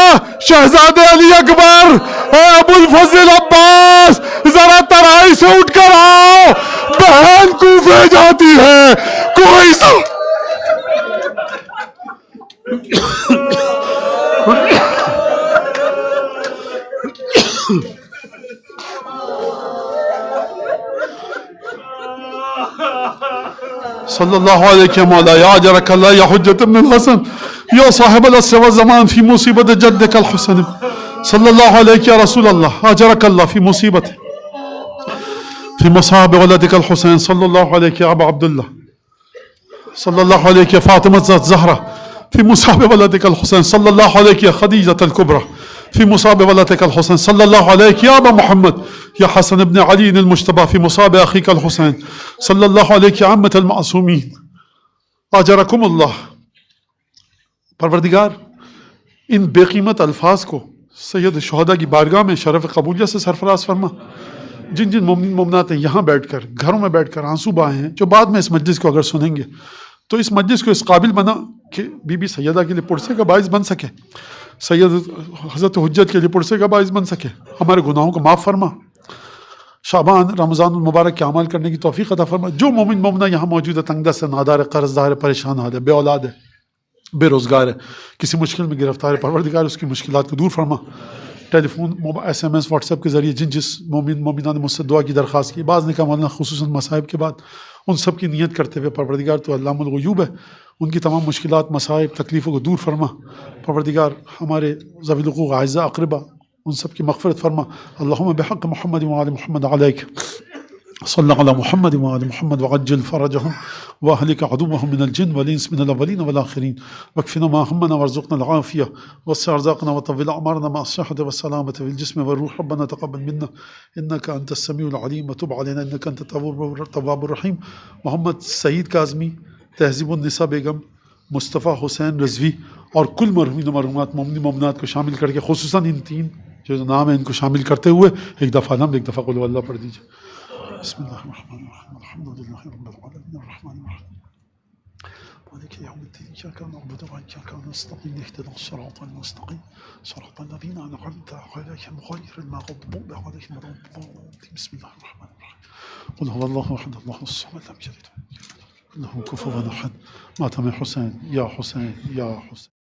شہزادے علی اکبر، اے ابو الفضل عباس، ذرا ترائی سے اٹھ کر آؤ، بہن کوفے جاتی ہے، کوئی صلی اللہ علیہ مولا یا اجرک اللہ یا حجت ابن الحسن یا صاحب العصر والزمان فی مصیبت جدک الحسن صلی اللہ علیہ یا رسول اللہ اجرک اللہ فی مصیبت فی مصاب ولدک الحسین صلی اللہ علیہ یا ابا عبداللہ صلی اللہ علیہ فاطمہ الزہرا فی مصاب ولدک الحسین صلی اللہ علیہ خدیجة الکبرى في مصاب ولدك الحسين صلى الله عليك يا أبا محمد يا حسن بن علي المجتبى في مصاب أخيك الحسين صلى الله عليك يا عمة المعصومين أجركم الله۔ پروردگار ان بے قیمت الفاظ کو سید شہداء کی بارگاہ میں شرف قبولیت سے سرفراز فرما۔ جن جن مومن مومنات یہاں بیٹھ کر گھروں میں بیٹھ کر آنسو بہائے ہیں، جو بعد میں اس مجلس کو اگر سنیں گے تو اس مجلس کو اس قابل بنا کہ بی بی سیدہ کے لیے پرسے کا باعث بن سکے۔ سید حضرت حجت کے لیے پرسے کا باعث بن سکے. ہمارے گناہوں کو معاف فرما. شعبان رمضان المبارک کے عمل کرنے کی توفیق عطا فرما. جو مومن مومنہ یہاں موجود ہے، تنگ دست ہے، نادار ہے، قرض دار ہے، پریشان حال ہے، بے اولاد ہے، بے روزگار ہے، کسی مشکل میں گرفتار ہے، پروردگار اس کی مشکلات کو دور فرما. ٹیلی فون، SMS، واٹس ایپ کے ذریعے جس مومن مومنہ نے مجھ سے دعا کی درخواست کی، بعض نے کہا مولانا خصوصاً مصائب کے بعد، ان سب کی نیت کرتے ہوئے پروردگار تو علام الغیوب ہے، ان کی تمام مشکلات، مصائب، تکلیفوں کو دور فرما. پروردگار ہمارے ذوی الحقوق اعزاء اقربا ان سب کی مغفرت فرما. اللہم بحق محمد وآل محمد علیک صلی علی محمد وآل محمد وعجل فرجهم واہلک عدوهم من الجن والانس من الاولین والآخرین واکفنا ما همنا وارزقنا العافیہ وسع ارزاقنا وطول اعمارنا مع الصحة والسلامة في الجسم والروح. ربنا تقبل منا انك انت السمیع العلیم وتب علینا انك انت التواب الرحیم. محمد سعید کاظمی، تہذیب النساء بیگم، مصطفیٰ حسین رضوی اور کل مرحومین و مرحومات مومنین مومنات کو شامل کر کے، خصوصاً ان تین جو نام ہیں ان کو شامل کرتے ہوئے ایک دفعہ نام، ایک دفعہ قل هو اللہ پڑھ دیجیے. بسم اللہ الرحمن الرحیم الحمد للہ رب العالمین الرحمن الرحیم مالک یوم الدین ایاک نعبد وایاک نستعین اهدنا الصراط المستقیم صراط الذین انعمت علیہم غیر المغضوب علیہم ولا الضالین. بسم اللہ الرحمن الرحیم قل هو اللہ احد اللہ الصمد لم یلد ولم یولد ولم یکن له کفوا احد. ماتم حسین یا حسین یا حسین.